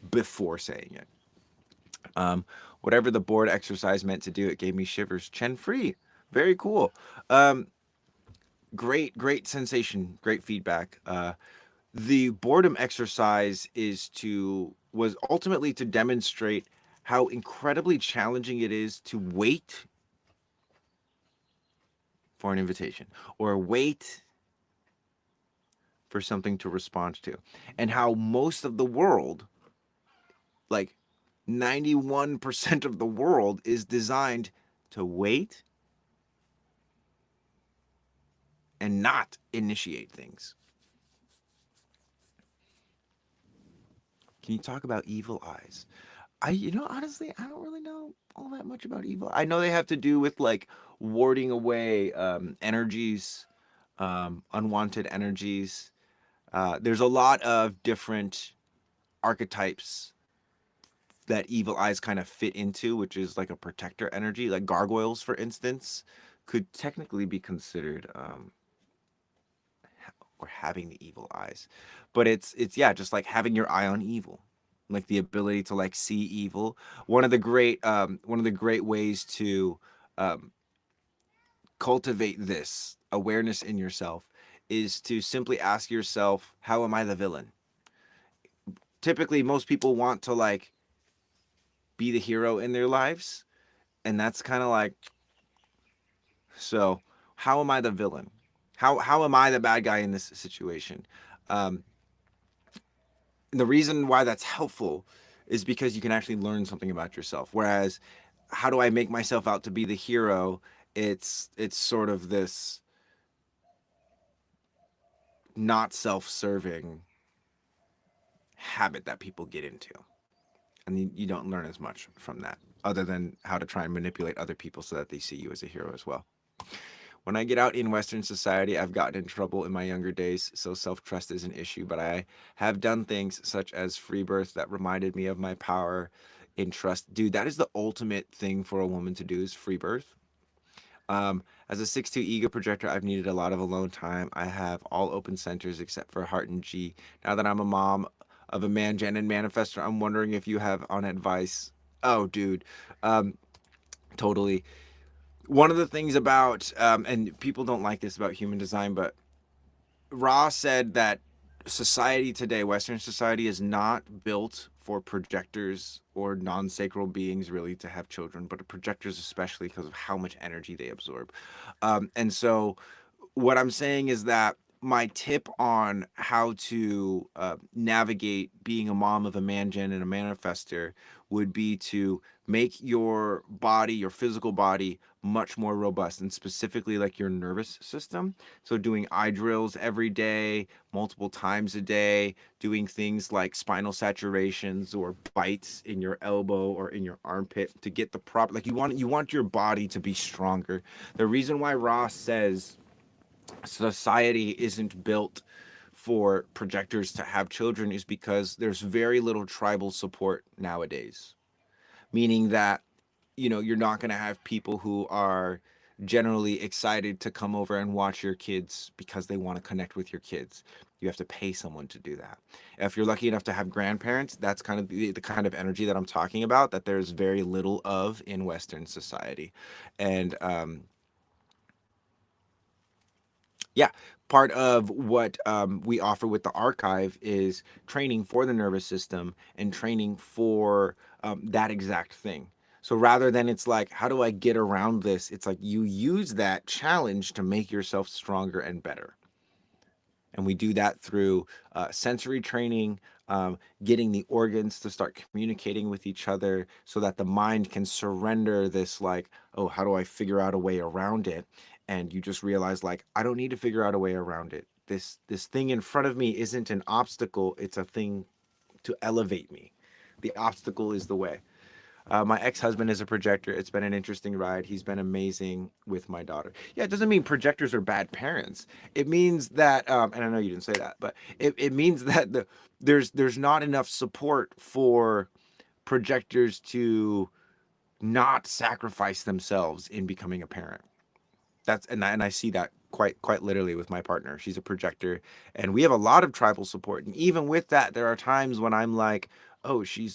[SPEAKER 1] before saying it. Whatever the board exercise meant to do, it gave me shivers. Chen Free, very cool. Um, great sensation, great feedback. The boredom exercise was ultimately to demonstrate how incredibly challenging it is to wait for an invitation or wait for something to respond to, and how most of the world, like 91% of the world, is designed to wait and not initiate things. Can you talk about evil eyes? Honestly, I don't really know all that much about evil. I know they have to do with like warding away energies, unwanted energies. There's a lot of different archetypes that evil eyes kind of fit into, which is like a protector energy. Like gargoyles, for instance, could technically be considered or having the evil eyes, but it's yeah, just like having your eye on evil, like the ability to like see evil. One of the great ways to um, cultivate this awareness in yourself is to simply ask yourself, how am I the villain? Typically most people want to like be the hero in their lives, and that's kind of like, so how am I the villain? How am I the bad guy in this situation? um, the reason why that's helpful is because you can actually learn something about yourself. Whereas, how do I make myself out to be the hero? It's sort of this not self-serving habit that people get into, and you don't learn as much from that, other than how to try and manipulate other people so that they see you as a hero as well. When I get out in Western society, I've gotten in trouble in my younger days, so self-trust is an issue, but I have done things such as free birth that reminded me of my power in trust. Dude, that is the ultimate thing for a woman to do, is free birth. As a 6'2" ego projector, I've needed a lot of alone time. I have all open centers except for heart and G. Now that I'm a mom of a man, Gen, and manifestor, I'm wondering if you have on advice. Oh, dude. Um, totally. One of the things about, and people don't like this about human design, but Ra said that society today, Western society, is not built for projectors or non-sacral beings really to have children, but projectors especially because of how much energy they absorb. And so what I'm saying is that my tip on how to navigate being a mom of a man, Gen, and a manifester would be to make your body, your physical body, much more robust, and specifically like your nervous system. So doing eye drills every day, multiple times a day, doing things like spinal saturations or bites in your elbow or in your armpit to get the proper, like you want your body to be stronger. The reason why Ross says society isn't built for projectors to have children is because there's very little tribal support nowadays, meaning that you're not going to have people who are generally excited to come over and watch your kids because they want to connect with your kids. You have to pay someone to do that. If you're lucky enough to have grandparents, that's kind of the kind of energy that I'm talking about, that there's very little of in Western society. And Yeah, part of what we offer with the archive is training for the nervous system and training for that exact thing. So rather than it's like, how do I get around this? It's like you use that challenge to make yourself stronger and better. And we do that through sensory training, getting the organs to start communicating with each other so that the mind can surrender this, like, oh, how do I figure out a way around it? And you just realize, like, I don't need to figure out a way around it. This thing in front of me isn't an obstacle, it's a thing to elevate me. The obstacle is the way. My ex-husband is a projector. It's been an interesting ride. He's been amazing with my daughter. Yeah, it doesn't mean projectors are bad parents. It means that, and I know you didn't say that, but it means that there's not enough support for projectors to not sacrifice themselves in becoming a parent. And I see that quite literally with my partner. She's a projector, and we have a lot of tribal support. And even with that, there are times when I'm like, oh, she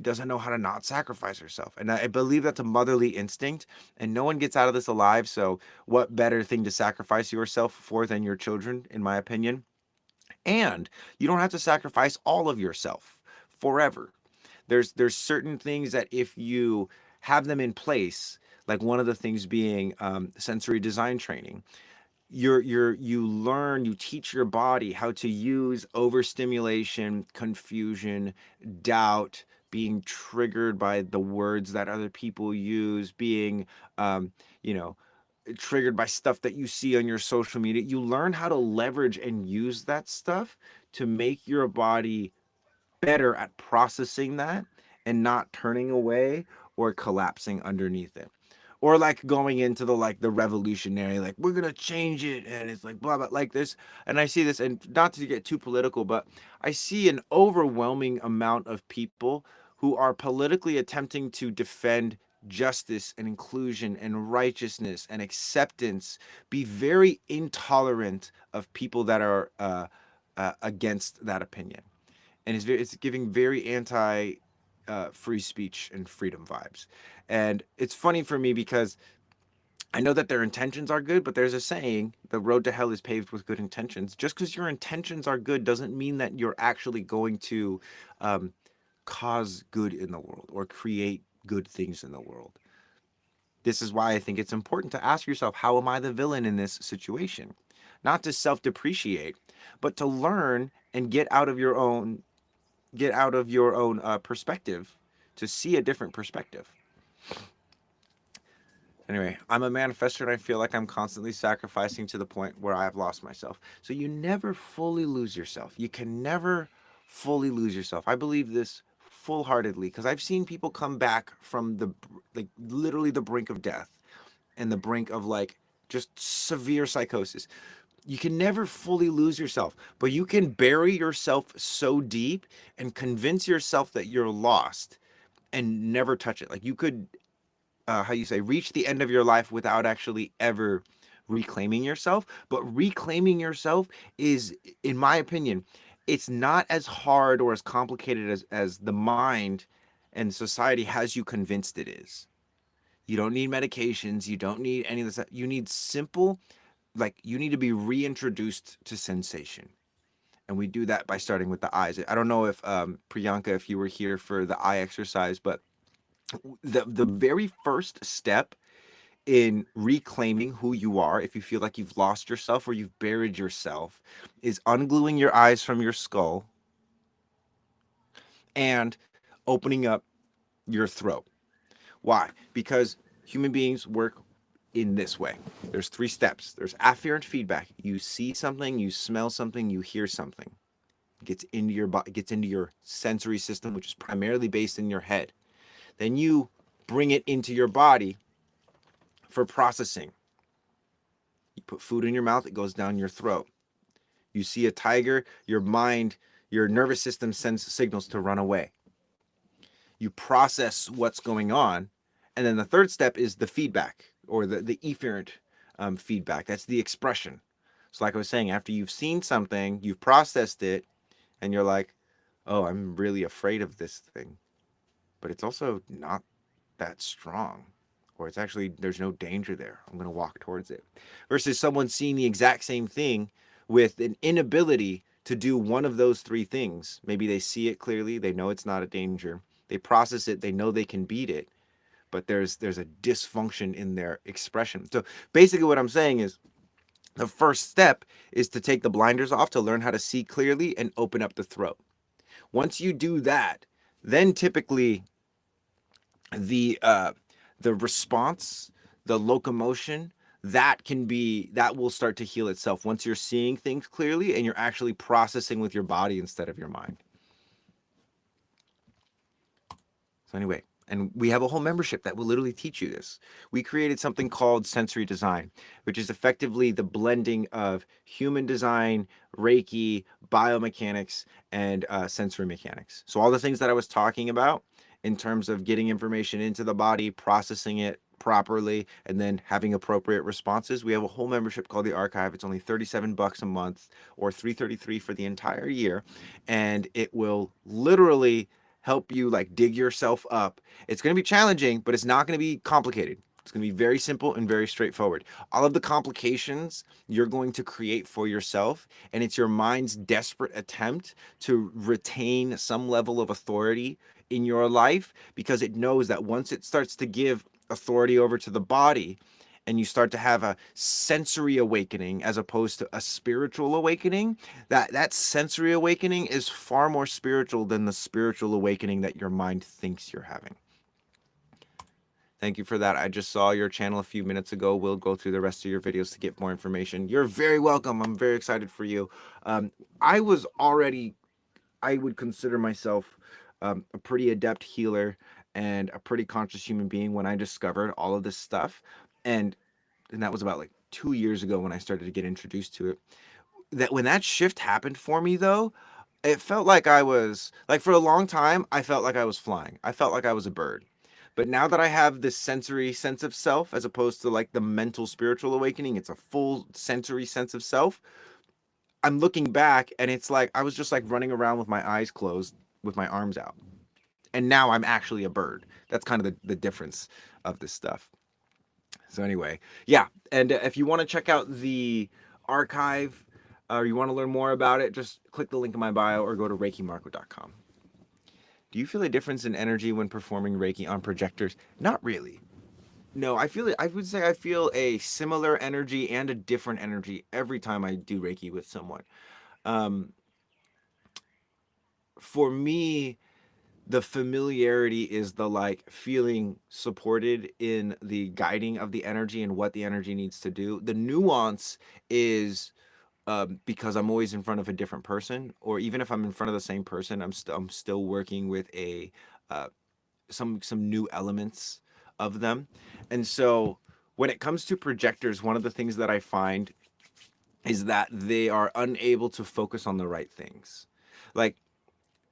[SPEAKER 1] doesn't know how to not sacrifice herself. And I believe that's a motherly instinct, and no one gets out of this alive. So, what better thing to sacrifice yourself for than your children, in my opinion? And you don't have to sacrifice all of yourself forever. There's certain things that if you have them in place, like one of the things being sensory design training, you learn, you teach your body how to use overstimulation, confusion, doubt, being triggered by the words that other people use, being um, you know triggered by stuff that you see on your social media. You learn how to leverage and use that stuff to make your body better at processing that and not turning away or collapsing underneath it, or like going into the revolutionary, like, we're gonna change it, and it's like blah blah, like this. And I see this, and not to get too political, but I see an overwhelming amount of people who are politically attempting to defend justice and inclusion and righteousness and acceptance, be very intolerant of people that are against that opinion. And it's giving very anti free speech and freedom vibes. And it's funny for me because I know that their intentions are good, but there's a saying, the road to hell is paved with good intentions. Just because your intentions are good doesn't mean that you're actually going to um, cause good in the world or create good things in the world. This is why I think it's important to ask yourself, how am I the villain in this situation? Not to self depreciate, but to learn and get out of your own perspective, to see a different perspective. Anyway, I'm a manifester, and I feel like I'm constantly sacrificing to the point where I've lost myself. So you never fully lose yourself. You can never fully lose yourself. I believe this full heartedly because I've seen people come back from like literally the brink of death and the brink of like just severe psychosis. You can never fully lose yourself, but you can bury yourself so deep and convince yourself that you're lost and never touch it. Like you could, how you say, reach the end of your life without actually ever reclaiming yourself. But reclaiming yourself is, in my opinion, it's not as hard or as complicated as the mind and society has you convinced it is. You don't need medications. You don't need any of this. You need simple, like, you need to be reintroduced to sensation. And we do that by starting with the eyes. I don't know if Priyanka, if you were here for the eye exercise, but the very first step in reclaiming who you are, if you feel like you've lost yourself or you've buried yourself, is ungluing your eyes from your skull and opening up your throat. Why? Because human beings work in this way. There's three steps. There's afferent feedback. You see something, you smell something, you hear something. It gets into your body, gets into your sensory system, which is primarily based in your head. Then you bring it into your body for processing. You put food in your mouth, it goes down your throat. You see a tiger, your mind, your nervous system sends signals to run away. You process what's going on. And then the third step is the feedback, or the efferent feedback. That's the expression. So, like I was saying, after you've seen something, you've processed it, and you're like, oh, I'm really afraid of this thing. But it's also not that strong. or it's actually, there's no danger there. I'm going to walk towards it. Versus someone seeing the exact same thing with an inability to do one of those three things. Maybe they see it clearly, they know it's not a danger, they process it, they know they can beat it, but there's a dysfunction in their expression. So basically what I'm saying is the first step is to take the blinders off to learn how to see clearly and open up the throat. Once you do that, then typically the uh, the response, the locomotion, that will start to heal itself once you're seeing things clearly and you're actually processing with your body instead of your mind. So anyway, and we have a whole membership that will literally teach you this. We created something called sensory design, which is effectively the blending of human design, Reiki, biomechanics, and sensory mechanics. So all the things that I was talking about in terms of getting information into the body, processing it properly, and then having appropriate responses. We have a whole membership called the Archive. It's only $37 a month or $333 for the entire year, and it will literally help you like dig yourself up. It's going to be challenging, but it's not going to be complicated. It's going to be very simple and very straightforward. All of the complications you're going to create for yourself, and it's your mind's desperate attempt to retain some level of authority in your life because it knows that once it starts to give authority over to the body, and you start to have a sensory awakening as opposed to a spiritual awakening, that sensory awakening is far more spiritual than the spiritual awakening that your mind thinks you're having. Thank you for that. I just saw your channel a few minutes ago. We'll go through the rest of your videos to get more information. You're very welcome. I'm very excited for you. I was already, I would consider myself a pretty adept healer and a pretty conscious human being when I discovered all of this stuff. And that was about like 2 years ago when I started to get introduced to it. That when that shift happened for me though, it felt like I was like, for a long time I felt like I was flying. I felt like I was a bird. But now that I have this sensory sense of self as opposed to like the mental spiritual awakening, it's a full sensory sense of self. I'm looking back and it's like I was just like running around with my eyes closed with my arms out. And now I'm actually a bird. That's kind of the difference of this stuff. So anyway, yeah. And if you want to check out the archive or you want to learn more about it, just click the link in my bio or go to reikimarco.com. Do you feel a difference in energy when performing Reiki on projectors? Not really. No, I feel it. I would say I feel a similar energy and a different energy every time I do Reiki with someone. Um, for me, the familiarity is the like feeling supported in the guiding of the energy and what the energy needs to do. The nuance is because I'm always in front of a different person, or even if I'm in front of the same person, I'm still working with a uh, some new elements of them. And so when it comes to projectors, one of the things that I find is that they are unable to focus on the right things. Like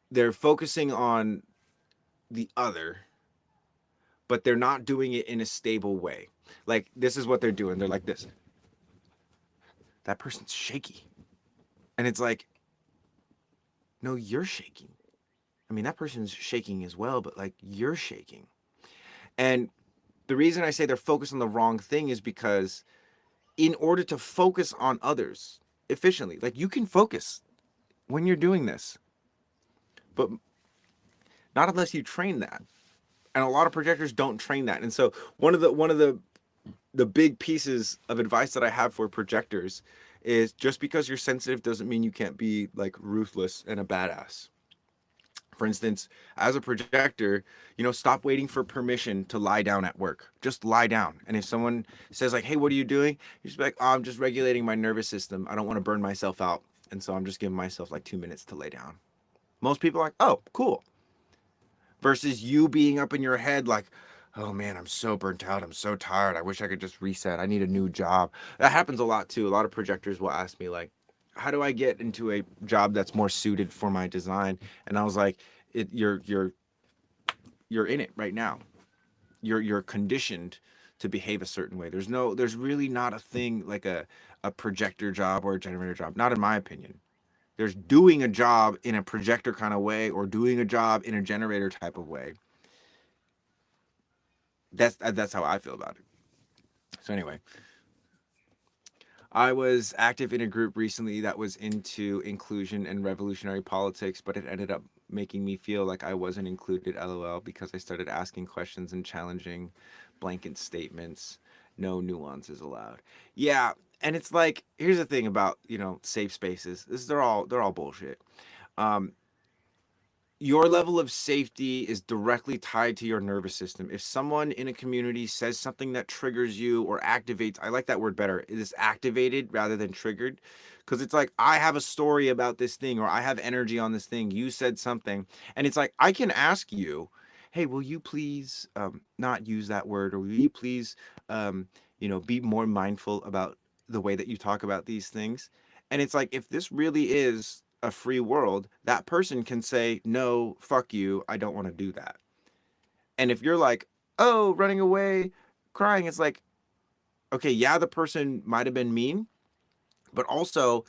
[SPEAKER 1] they're focusing on the other, but they're not doing it in a stable way. Like this is what they're doing. They're like this. That person's shaky. And it's like, no, you're shaking. I mean, that person's shaking as well, but like you're shaking. And the reason I say they're focused on the wrong thing is because in order to focus on others efficiently, like you can focus when you're doing this, but not unless you train that. And a lot of projectors don't train that. And so one of the big pieces of advice that I have for projectors is just because you're sensitive doesn't mean you can't be like ruthless and a badass. For instance, as a projector, stop waiting for permission to lie down at work. Just lie down. And if someone says like, "Hey, what are you doing?" You just be like, "Oh, I'm just regulating my nervous system. I don't want to burn myself out. And so I'm just giving myself like 2 minutes to lay down." Most people are like, "Oh, cool." Versus you being up in your head like, "Oh man, I'm so burnt out. I'm so tired. I wish I could just reset. I need a new job." That happens a lot too. A lot of projectors will ask me like, "How do I get into a job that's more suited for my design?" And I was like, you're in it right now. You're conditioned to behave a certain way. There's really not a thing like a projector job or a generator job. Not in my opinion. There's doing a job in a projector kind of way or doing a job in a generator type of way. That's how I feel about it. So anyway, I was active in a group recently that was into inclusion and revolutionary politics, but it ended up making me feel like I wasn't included, lol, because I started asking questions and challenging blanket statements. No nuances allowed. Yeah, and it's like, here's the thing about, safe spaces. They're all bullshit. Um, your level of safety is directly tied to your nervous system. If someone in a community says something that triggers you or activates, I like that word better. It is activated rather than triggered. Because it's like, I have a story about this thing, or I have energy on this thing. You said something. And it's like, I can ask you, hey, will you please not use that word? Or will you please, be more mindful about the way that you talk about these things? And it's like, if this really is a free world, that person can say, no, fuck you, I don't want to do that. And if you're like, oh, running away, crying, it's like, okay, yeah, the person might have been mean, but also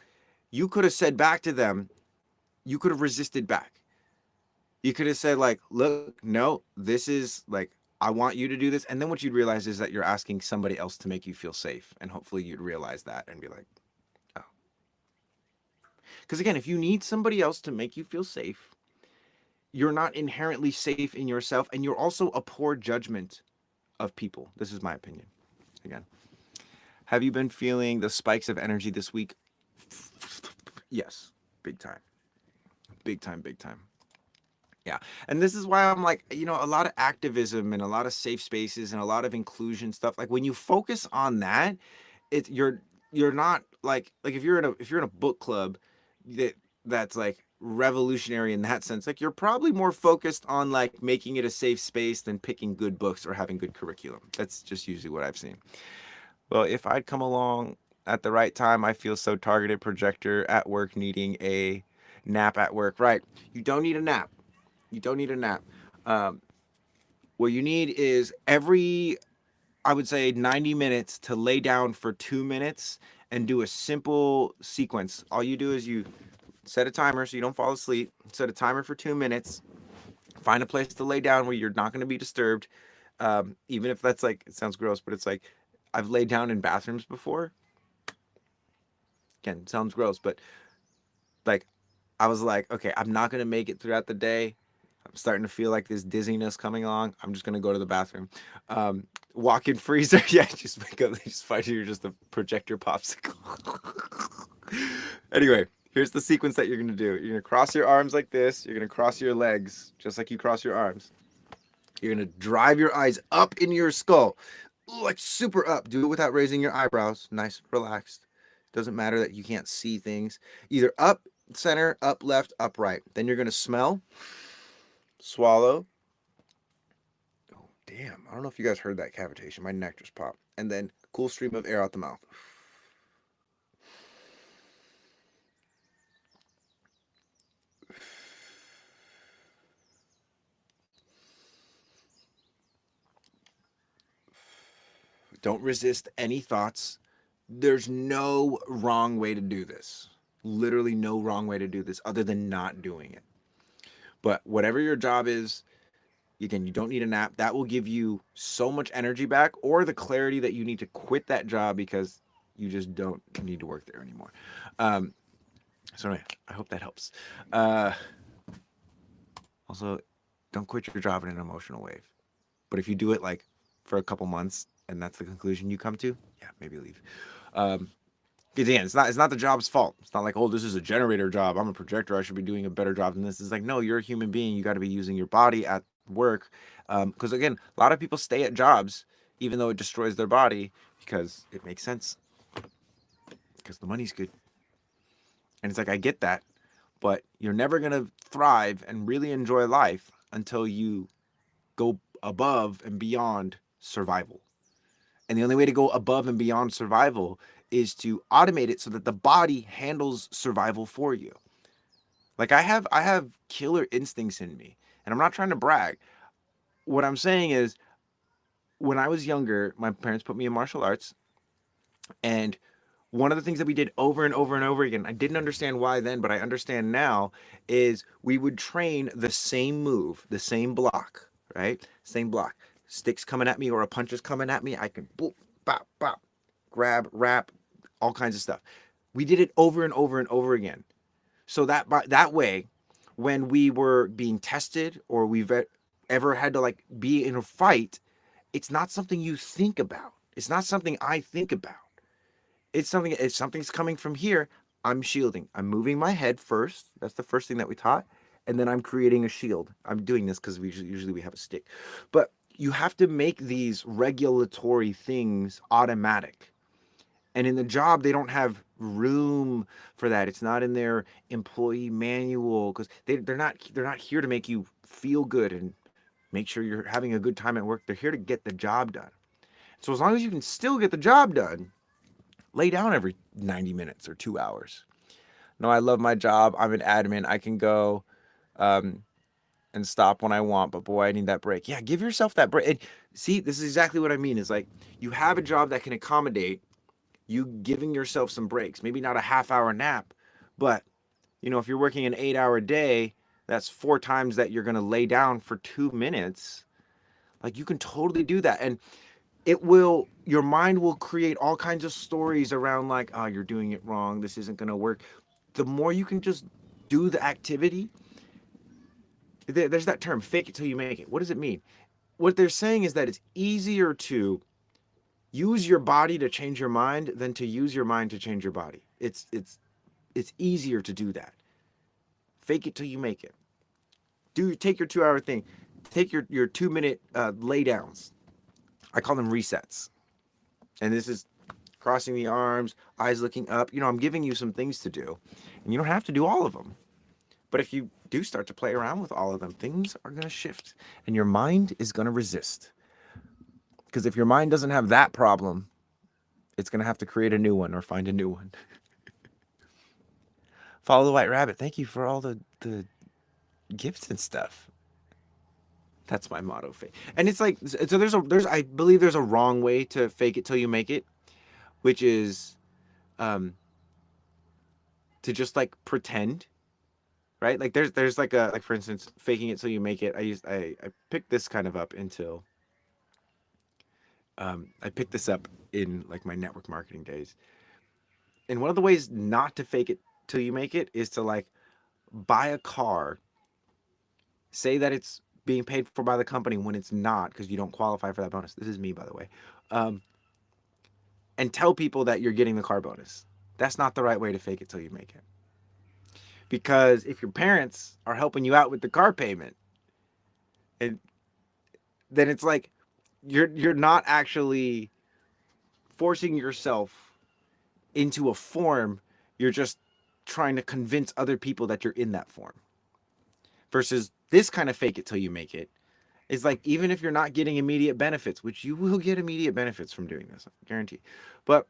[SPEAKER 1] you could have said back to them, you could have resisted back. You could have said, like, look, no, this is like, I want you to do this. And then what you'd realize is that you're asking somebody else to make you feel safe. And hopefully you'd realize that and be like, oh. Because again, if you need somebody else to make you feel safe, you're not inherently safe in yourself, and you're also a poor judgment of people. This is my opinion. Again, have you been feeling the spikes of energy this week? Yes, big time, big time, big time. Yeah, and this is why I'm like, a lot of activism and a lot of safe spaces and a lot of inclusion stuff. Like when you focus on that, you're not like if you're in a book club that's like revolutionary in that sense, like you're probably more focused on like making it a safe space than picking good books or having good curriculum. That's just usually what I've seen. Well, if I'd come along at the right time, I feel so targeted, projector at work needing a nap at work. Right, you don't need a nap. You don't need a nap. um, what you need is I would say 90 minutes to lay down for 2 minutes and do a simple sequence. All you do is you set a timer so you don't fall asleep, set a timer for 2 minutes, find a place to lay down where you're not going to be disturbed. Even if that's like, it sounds gross, but it's like, I've laid down in bathrooms before. Again, it sounds gross, but like, I was like, okay, I'm not going to make it throughout the day. I'm starting to feel like this dizziness coming along. I'm just gonna go to the bathroom. Walk-in freezer. Yeah, just wake up. Just find you're just a projector popsicle. Anyway, here's the sequence that you're gonna do. You're gonna cross your arms like this. You're gonna cross your legs just like you cross your arms. You're gonna drive your eyes up into your skull, like super up. Do it without raising your eyebrows. Nice, relaxed. Doesn't matter that you can't see things. Either up, center, up, left, up, right. Then you're gonna smell, swallow. Oh, damn. I don't know if you guys heard that cavitation. My neck just popped. And then cool stream of air out the mouth. Don't resist any thoughts. There's no wrong way to do this. Literally no wrong way to do this other than not doing it. But whatever your job is, again, you don't need a nap. That will give you so much energy back, or the clarity that you need to quit that job because you just don't need to work there anymore. Um, so anyway, I hope that helps. Uh, Also, don't quit your job in an emotional wave. But if you do it like for a couple months and that's the conclusion you come to, yeah, maybe leave. Um, because again, it's not the job's fault. It's not like, oh, this is a generator job. I'm a projector. I should be doing a better job than this. It's like, no, you're a human being. You got to be using your body at work. Because again, a lot of people stay at jobs even though it destroys their body because it makes sense because the money's good. And it's like, I get that, but you're never gonna thrive and really enjoy life until you go above and beyond survival. And the only way to go above and beyond survival is to automate it so that the body handles survival for you. Like I have killer instincts in me, and I'm not trying to brag. What I'm saying is when I was younger, my parents put me in martial arts, and one of the things that we did over and over and over again, I didn't understand why then, but I understand now, is we would train the same move, the same block, right? Same block. stick's coming at me or a punch is coming at me, I can boop, bop, bop, grab, wrap, all kinds of stuff. We did it over and over and over again. So that way, when we were being tested or we've ever had to like be in a fight, it's not something you think about. It's not something I think about. It's something, if something's coming from here, I'm shielding. I'm moving my head first. That's the first thing that we taught. And then I'm creating a shield. I'm doing this because usually we have a stick. But you have to make these regulatory things automatic. And in the job, they don't have room for that. It's not in their employee manual because they're not here to make you feel good and make sure you're having a good time at work. They're here to get the job done. So as long as you can still get the job done, lay down every 90 minutes or 2 hours. No, I love my job. I'm an admin. I can go and stop when I want, but boy, I need that break. Yeah, give yourself that break. And see, this is exactly what I mean. Is like you have a job that can accommodate you giving yourself some breaks. Maybe not a half-hour nap, but if you're working an 8-hour day, that's 4 times that you're going to lay down for 2 minutes. Like you can totally do that. And your mind will create all kinds of stories around like, oh, you're doing it wrong. This isn't going to work. The more you can just do the activity, there's that term, fake it till you make it. What does it mean? What they're saying is that it's easier to use your body to change your mind than to use your mind to change your body. It's easier to do that. Fake it till you make it. Take your 2-hour thing. Take your 2-minute lay downs. I call them resets. And this is crossing the arms, eyes looking up. I'm giving you some things to do. And you don't have to do all of them. But if you do start to play around with all of them, things are going to shift. And your mind is going to resist. Because if your mind doesn't have that problem, it's going to have to create a new one or find a new one. Follow the White Rabbit. Thank you for all the gifts and stuff. That's my motto. And it's like, so I believe there's a wrong way to fake it till you make it, which is to just like pretend, right? Like there's like for instance, faking it till you make it. I picked this kind of up until I picked this up in like my network marketing days. And one of the ways not to fake it till you make it is to like buy a car, say that it's being paid for by the company when it's not because you don't qualify for that bonus. This is me, by the way. And tell people that you're getting the car bonus. That's not the right way to fake it till you make it. Because if your parents are helping you out with the car payment, and then it's like you're not actually forcing yourself into a form. You're just trying to convince other people that you're in that form. Versus this kind of fake it till you make it is like, even if you're not getting immediate benefits, which you will get immediate benefits from doing this, I guarantee. But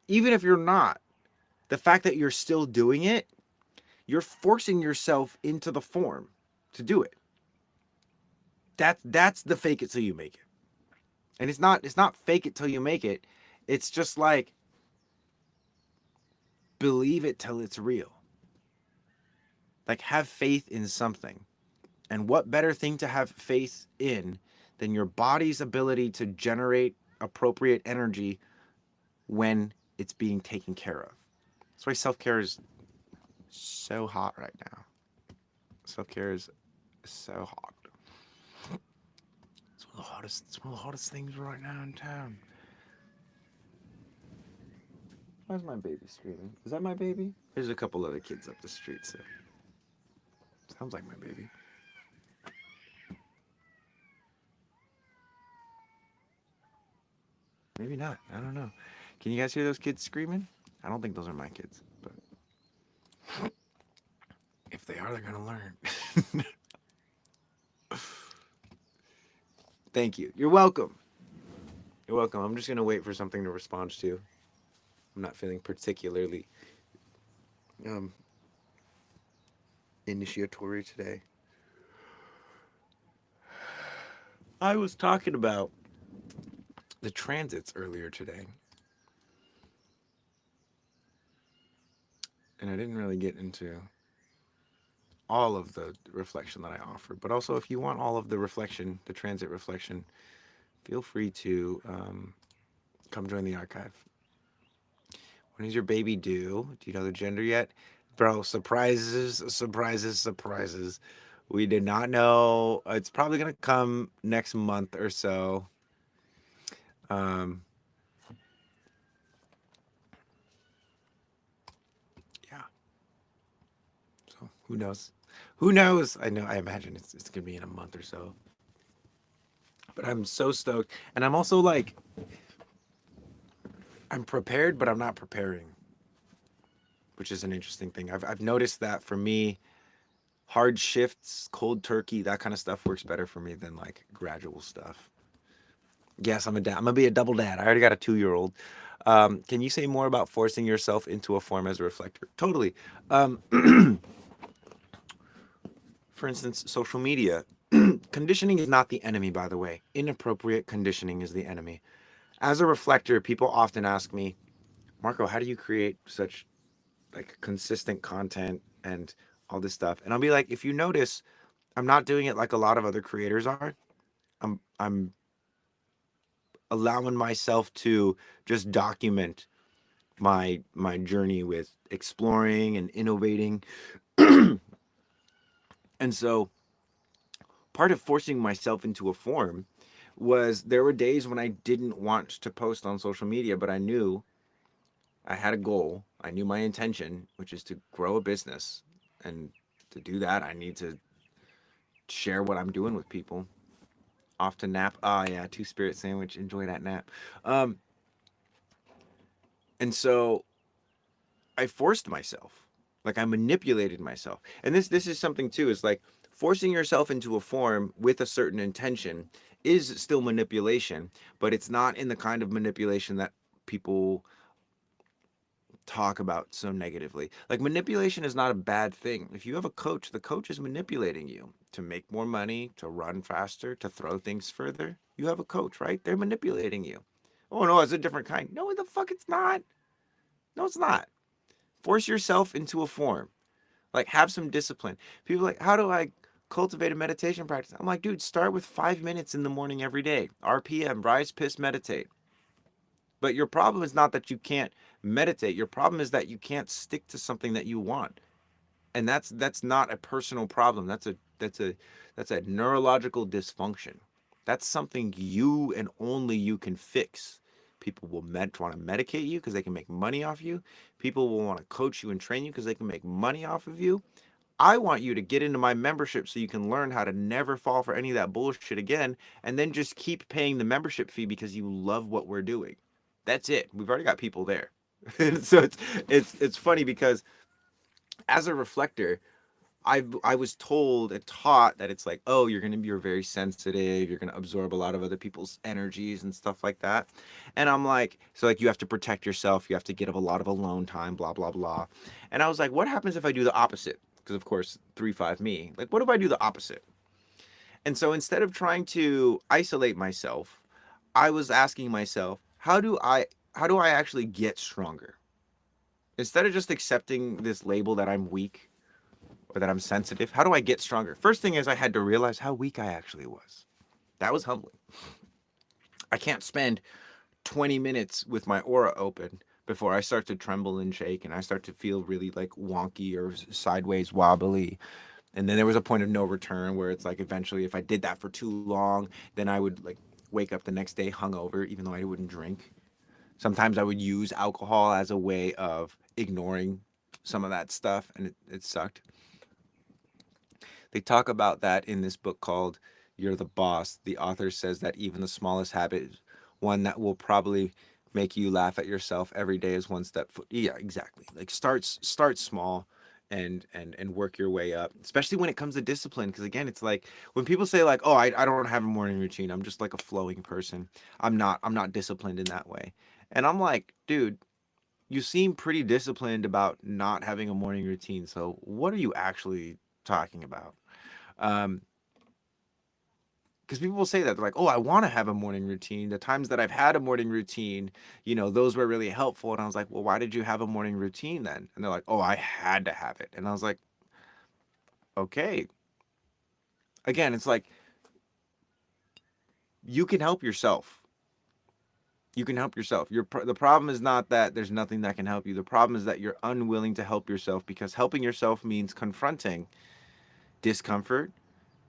[SPEAKER 1] even if you're not, the fact that you're still doing it, you're forcing yourself into the form to do it. That's the fake it till you make it. And it's not fake it till you make it. It's just like believe it till it's real. Like have faith in something. And what better thing to have faith in than your body's ability to generate appropriate energy when it's being taken care of. That's why self-care is so hot right now. Self-care is so hot. It's one of the hottest things right now in town. Why's my baby screaming? Is that my baby? There's a couple other kids up the street, so sounds like my baby. Maybe not. I don't know. Can you guys hear those kids screaming? I don't think those are my kids, but if they are, they're gonna learn. Thank you. You're welcome. You're welcome. I'm just gonna wait for something to respond to. I'm not feeling particularly initiatory today. I was talking about the transits earlier today. And I didn't really get into all of the reflection that I offered. But also, if you want all of the reflection, the transit reflection, feel free to come join the archive. When is your baby due? Do you know the gender yet? Bro, surprises, surprises, surprises. We did not know. It's probably going to come next month or so. Um, yeah. So who knows? Who knows? I know. I imagine it's going to be in a month or so. But I'm so stoked. And I'm also like, I'm prepared, but I'm not preparing, which is an interesting thing. I've noticed that for me, hard shifts, cold turkey, that kind of stuff works better for me than like gradual stuff. Yes, I'm a dad. I'm gonna be a double dad. I already got a 2-year-old. Can you say more about forcing yourself into a form as a reflector? Totally. Um, for instance, social media. Conditioning is not the enemy, by the way. Inappropriate conditioning is the enemy. As a reflector, people often ask me, Marco, how do you create such like consistent content and all this stuff? And I'll be like, if you notice, I'm not doing it like a lot of other creators are. I'm allowing myself to just document my journey with exploring and innovating. And so part of forcing myself into a form was there were days when I didn't want to post on social media, but I knew I had a goal. I knew my intention, which is to grow a business. And to do that, I need to share what I'm doing with people. Off to nap. Oh yeah, two spirit sandwich. Enjoy that nap. Um, and so I forced myself. Like I manipulated myself. And this is something too, is like forcing yourself into a form with a certain intention is still manipulation, but it's not in the kind of manipulation that people talk about so negatively. Like manipulation is not a bad thing. If you have a coach, the coach is manipulating you to make more money, to run faster, to throw things further. You have a coach, right? They're manipulating you. Oh no, it's a different kind. No, the fuck it's not. No, it's not. Force yourself into a form. Like have some discipline. People are like, how do I cultivate a meditation practice? I'm like, dude, start with 5 minutes in the morning every day. RPM, rise, piss, meditate. But your problem is not that you can't meditate. Your problem is that you can't stick to something that you want. And that's not a personal problem. That's a neurological dysfunction. That's something you and only you can fix. People will want to medicate you because they can make money off you. People will want to coach you and train you because they can make money off of you. I want you to get into my membership so you can learn how to never fall for any of that bullshit again and then just keep paying the membership fee because you love what we're doing. That's it. We've already got people there. So it's funny because as a reflector, I was told and taught that it's like, oh, you're very sensitive, you're gonna absorb a lot of other people's energies and stuff like that. And I'm like, so like you have to protect yourself, you have to get a lot of alone time, blah blah blah. And I was like, what happens if I do the opposite? Because of course, 3-5 me. Like, what if I do the opposite? And so instead of trying to isolate myself, I was asking myself, how do I actually get stronger? Instead of just accepting this label that I'm weak or that I'm sensitive, how do I get stronger? First thing is I had to realize how weak I actually was. That was humbling. I can't spend 20 minutes with my aura open before I start to tremble and shake and I start to feel really like wonky or sideways wobbly. And then there was a point of no return where it's like eventually if I did that for too long, then I would like wake up the next day hungover even though I wouldn't drink. Sometimes I would use alcohol as a way of ignoring some of that stuff and it sucked. They talk about that in this book called You're the Boss. The author says that even the smallest habit, one that will probably make you laugh at yourself every day, is one step. Yeah, exactly. Like start small and work your way up, especially when it comes to discipline. Because again, it's like when people say like, oh, I don't have a morning routine. I'm just like a flowing person. I'm not disciplined in that way. And I'm like, dude, you seem pretty disciplined about not having a morning routine. So what are you actually talking about? Um, because people will say that they're like, "Oh, I want to have a morning routine." The times that I've had a morning routine, those were really helpful. And I was like, "Well, why did you have a morning routine then?" And they're like, "Oh, I had to have it." And I was like, "Okay." Again, it's like You can help yourself. You can help yourself. The problem is not that there's nothing that can help you. The problem is that you're unwilling to help yourself, because helping yourself means confronting discomfort,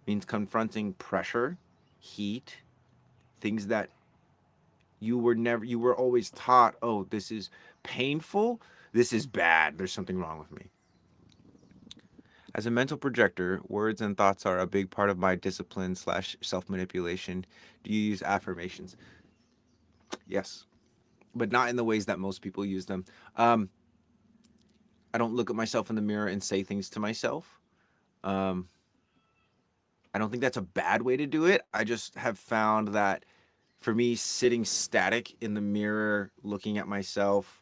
[SPEAKER 1] means confronting pressure, heat, things that you were always taught, oh, this is painful, this is bad, there's something wrong with me. As a mental projector, words and thoughts are a big part of my discipline slash self manipulation. Do you use affirmations? Yes, but not in the ways that most people use them. Um, I don't look at myself in the mirror and say things to myself. Um, I don't think that's a bad way to do it. I just have found that for me, sitting static in the mirror, looking at myself,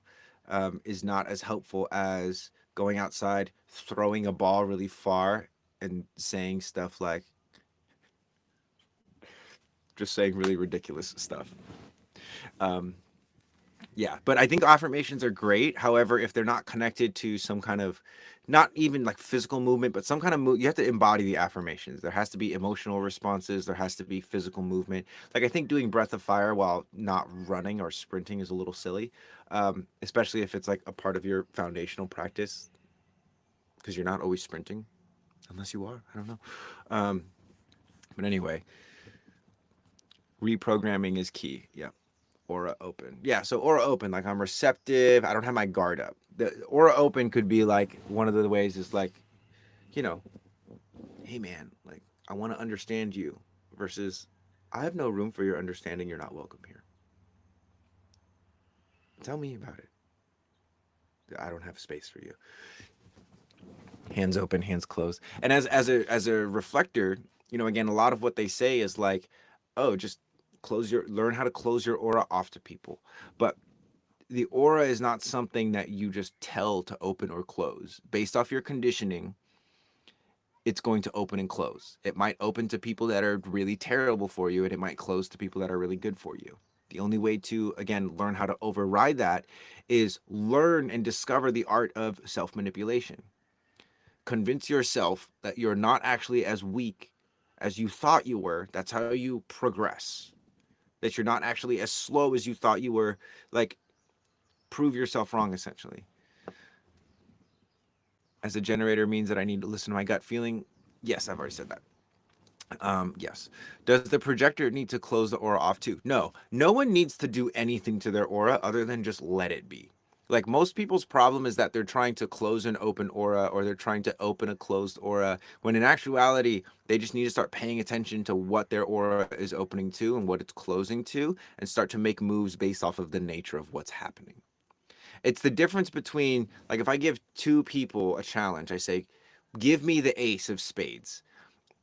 [SPEAKER 1] is not as helpful as going outside, throwing a ball really far, and saying stuff like, just saying really ridiculous stuff. Um, yeah, but I think affirmations are great. However, if they're not connected to some kind of, not even like physical movement, but some kind of move, you have to embody the affirmations. There has to be emotional responses. There has to be physical movement. Like I think doing breath of fire while not running or sprinting is a little silly, especially if it's like a part of your foundational practice, because you're not always sprinting, unless you are. I don't know. Um, but anyway, reprogramming is key. Yeah. Aura open. Yeah, so aura open, like I'm receptive. I don't have my guard up. The aura open could be like one of the ways is like, you know, hey man, like I want to understand you versus I have no room for your understanding. You're not welcome here. Tell me about it. I don't have space for you. Hands open, hands closed. And as a reflector, again, a lot of what they say is like, oh, just learn how to close your aura off to people. But the aura is not something that you just tell to open or close. Based off your conditioning, it's going to open and close. It might open to people that are really terrible for you, and it might close to people that are really good for you. The only way to, again, learn how to override that is learn and discover the art of self manipulation. Convince yourself that you're not actually as weak as you thought you were. That's how you progress. That you're not actually as slow as you thought you were. Like, prove yourself wrong, essentially. As a generator means that I need to listen to my gut feeling. Yes, I've already said that. Yes. Does the projector need to close the aura off too? No. No one needs to do anything to their aura other than just let it be. Like most people's problem is that they're trying to close an open aura or they're trying to open a closed aura, when in actuality, they just need to start paying attention to what their aura is opening to and what it's closing to and start to make moves based off of the nature of what's happening. It's the difference between, like, if I give two people a challenge, I say, give me the ace of spades.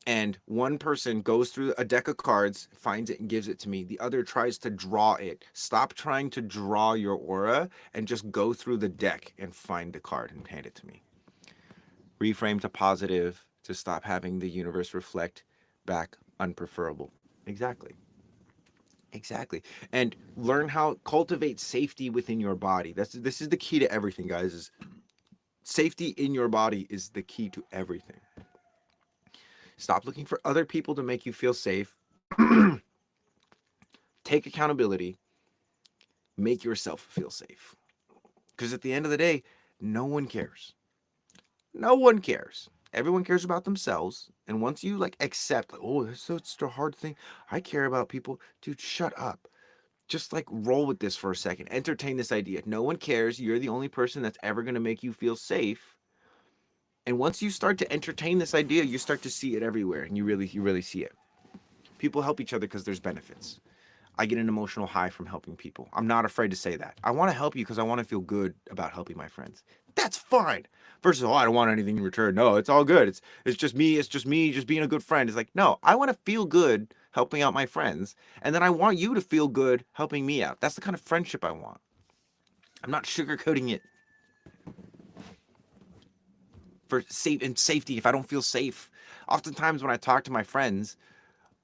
[SPEAKER 1] And one person goes through a deck of cards, finds it, and gives it to me. The other tries to draw it. Stop trying to draw your aura and just go through the deck and find a card and hand it to me. Reframe to positive to stop having the universe reflect back unpreferable. Exactly. Exactly. And learn how cultivate safety within your body. This is the key to everything, guys. Is safety in your body is the key to everything. Stop looking for other people to make you feel safe. Take accountability. Make yourself feel safe. Because at the end of the day, no one cares. No one cares. Everyone cares about themselves. And once you like accept, like, oh, that's such a hard thing. I care about people. Dude, shut up. Just like roll with this for a second. Entertain this idea. No one cares. You're the only person that's ever going to make you feel safe. And once you start to entertain this idea, you start to see it everywhere, and you really see it. People help each other because there's benefits. I get an emotional high from helping people. I'm not afraid to say that. I want to help you because I want to feel good about helping my friends. That's fine. Versus, oh, I don't want anything in return. No, it's all good. It's just me. It's just me just being a good friend. It's like, no, I want to feel good helping out my friends. And then I want you to feel good helping me out. That's the kind of friendship I want. I'm not sugarcoating it for safety. If I don't feel safe, oftentimes when I talk to my friends,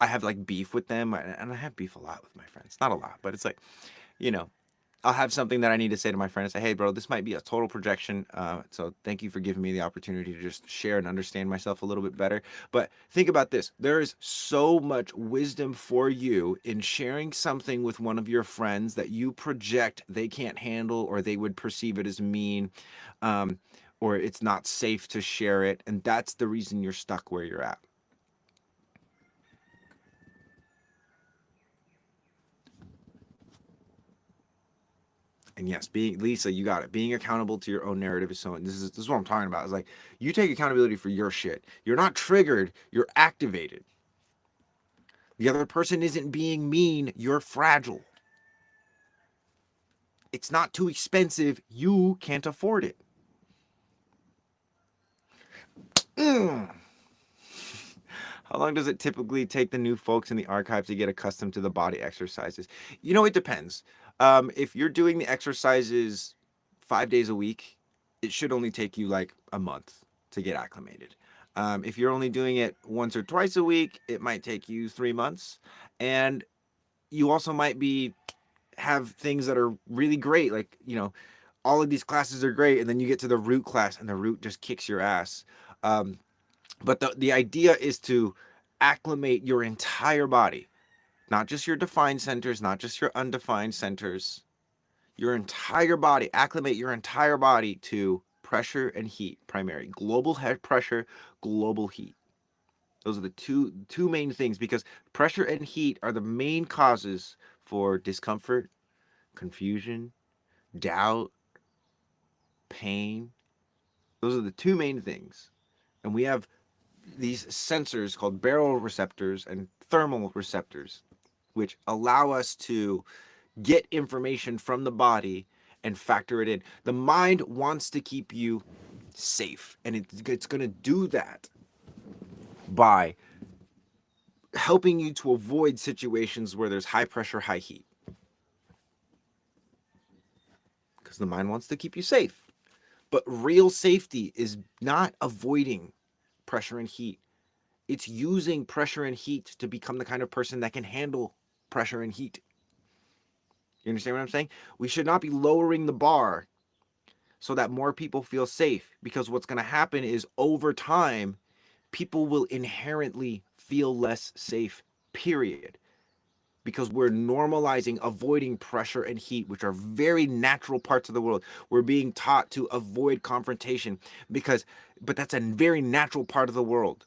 [SPEAKER 1] I have like beef with them, and I have beef a lot with my friends. Not a lot, but it's like, you know, I'll have something that I need to say to my friend and say, hey, bro, this might be a total projection. So thank you for giving me the opportunity to just share and understand myself a little bit better. But think about this. There is so much wisdom for you in sharing something with one of your friends that you project they can't handle or they would perceive it as mean, um, or it's not safe to share it. And that's the reason you're stuck where you're at. And yes, being Lisa, you got it. Being accountable to your own narrative is so. This is what I'm talking about. It's like you take accountability for your shit. You're not triggered. You're activated. The other person isn't being mean. You're fragile. It's not too expensive. You can't afford it. Mm. How long does it typically take the new folks in the archive to get accustomed to the body exercises? It depends. If you're doing the exercises 5 days a week, it should only take you like a month to get acclimated. If you're only doing it once or twice a week, it might take you 3 months. And you also might be have things that are really great, like all of these classes are great, and then you get to the root class, and the root just kicks your ass. Um, but the idea is to acclimate your entire body, not just your defined centers, not just your undefined centers, your entire body, acclimate your entire body to pressure and heat, primary global head pressure, global heat. Those are the two main things, because pressure and heat are the main causes for discomfort, confusion, doubt, pain. Those are the two main things. And we have these sensors called baroreceptors and thermal receptors, which allow us to get information from the body and factor it in. The mind wants to keep you safe, and it's going to do that by helping you to avoid situations where there's high pressure, high heat, because the mind wants to keep you safe. But real safety is not avoiding pressure and heat. It's using pressure and heat to become the kind of person that can handle pressure and heat. You understand what I'm saying? We should not be lowering the bar so that more people feel safe, because what's going to happen is over time, people will inherently feel less safe, period. Because we're normalizing avoiding pressure and heat, which are very natural parts of the world. We're being taught to avoid confrontation but that's a very natural part of the world.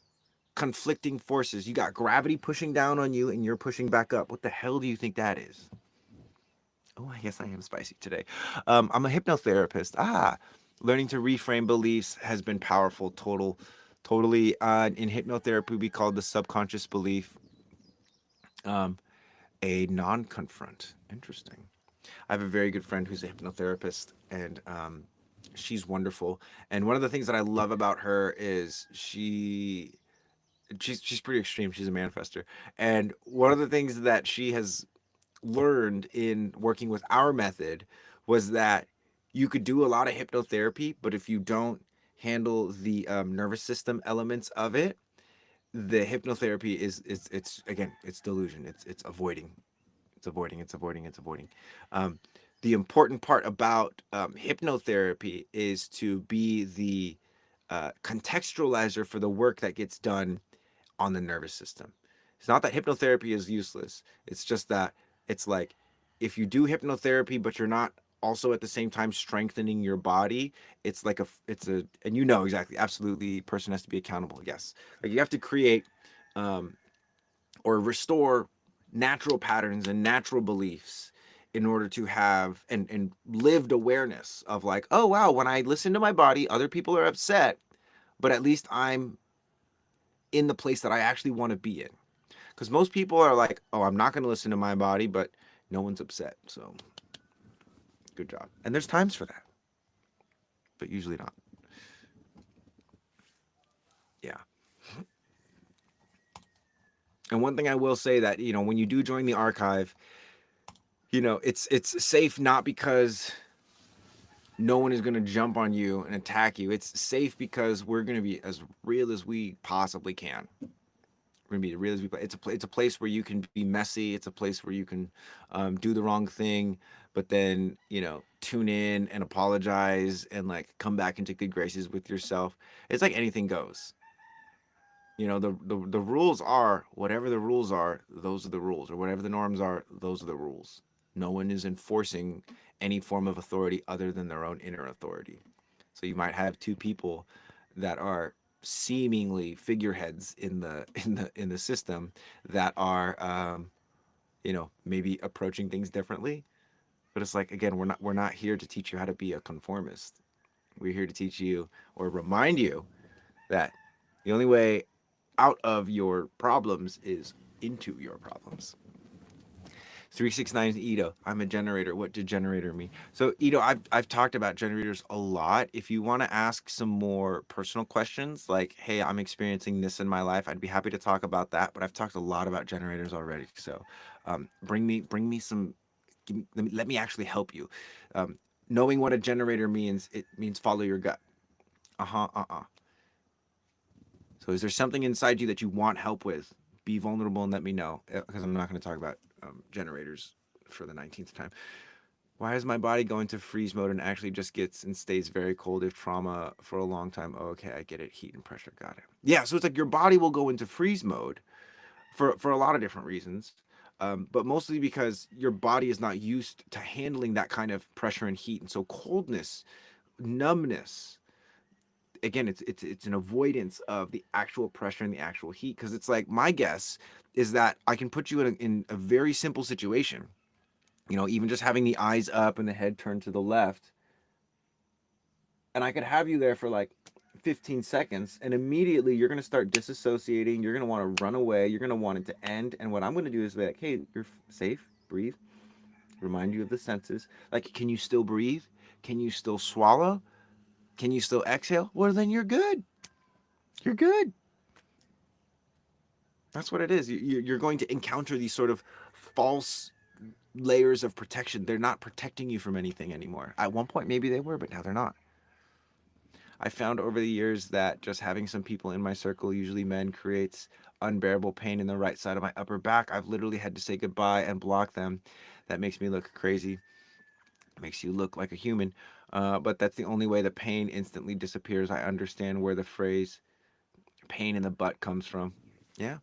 [SPEAKER 1] Conflicting forces. You got gravity pushing down on you and you're pushing back up. What the hell do you think that is? Oh, I guess I am spicy today. I'm a hypnotherapist. Learning to reframe beliefs has been powerful. Totally. In hypnotherapy, we call the subconscious belief um, a non-confront. Interesting. I have a very good friend who's a hypnotherapist, and she's wonderful. And one of the things that I love about her is she's pretty extreme. She's a manifester, and one of the things that she has learned in working with our method was that you could do a lot of hypnotherapy, but if you don't handle the nervous system elements of it, the hypnotherapy it's again, it's delusion. It's avoiding. It's avoiding. Um, the important part about hypnotherapy is to be the contextualizer for the work that gets done on the nervous system. It's not that hypnotherapy is useless. It's just that it's like if you do hypnotherapy, but you're not also at the same time strengthening your body, it's like and exactly, absolutely, person has to be accountable. Yes. Like you have to create um, or restore natural patterns and natural beliefs in order to have and lived awareness of like, oh wow, when I listen to my body, other people are upset, but at least I'm in the place that I actually want to be in. Because most people are like, oh, I'm not going to listen to my body, but no one's upset. So good job. And there's times for that, but usually not. Yeah. And one thing I will say that, when you do join the archive, it's safe not because no one is going to jump on you and attack you. It's safe because we're going to be as real as we possibly can. We're gonna be the real as we play. It's a place where you can be messy. It's a place where you can do the wrong thing, but then tune in and apologize and like come back into good graces with yourself. It's like anything goes. The rules are whatever the rules are. Those are the rules, or whatever the norms are. Those are the rules. No one is enforcing any form of authority other than their own inner authority. So you might have two people that are seemingly figureheads in the system that are maybe approaching things differently. But it's like, again, we're not here to teach you how to be a conformist. We're here to teach you or remind you that the only way out of your problems is into your problems. 369 Ito. I'm a generator. What did generator mean? So Ito, I've talked about generators a lot. If you want to ask some more personal questions, like, hey, I'm experiencing this in my life, I'd be happy to talk about that. But I've talked a lot about generators already. So bring me some. Let me actually help you. Um, Knowing what a generator means, it means follow your gut. So is there something inside you that you want help with? Be vulnerable and let me know, because I'm not going to talk about generators for the 19th time. Why is my body going to freeze mode and actually just gets and stays very cold if trauma for a long time? Oh, okay, I get it. Heat and pressure. Got it. Yeah, so it's like your body will go into freeze mode for a lot of different reasons. But mostly because your body is not used to handling that kind of pressure and heat. And so coldness, numbness, again, it's an avoidance of the actual pressure and the actual heat. Because it's like, my guess is that I can put you in a very simple situation, even just having the eyes up and the head turned to the left, and I could have you there for like 15 seconds, and immediately you're going to start disassociating. You're going to want to run away. You're going to want it to end. And what I'm going to do is be like, hey, you're safe, breathe, remind you of the senses. Like, can you still breathe? Can you still swallow? Can you still exhale? Well, then you're good. You're good. That's what it is. You're going to encounter these sort of false layers of protection. They're not protecting you from anything anymore. At one point, maybe they were, but now they're not. I found over the years that just having some people in my circle, usually men, creates unbearable pain in the right side of my upper back. I've literally had to say goodbye and block them. That makes me look crazy. It makes you look like a human. But that's the only way the pain instantly disappears. I understand where the phrase pain in the butt comes from. Yeah.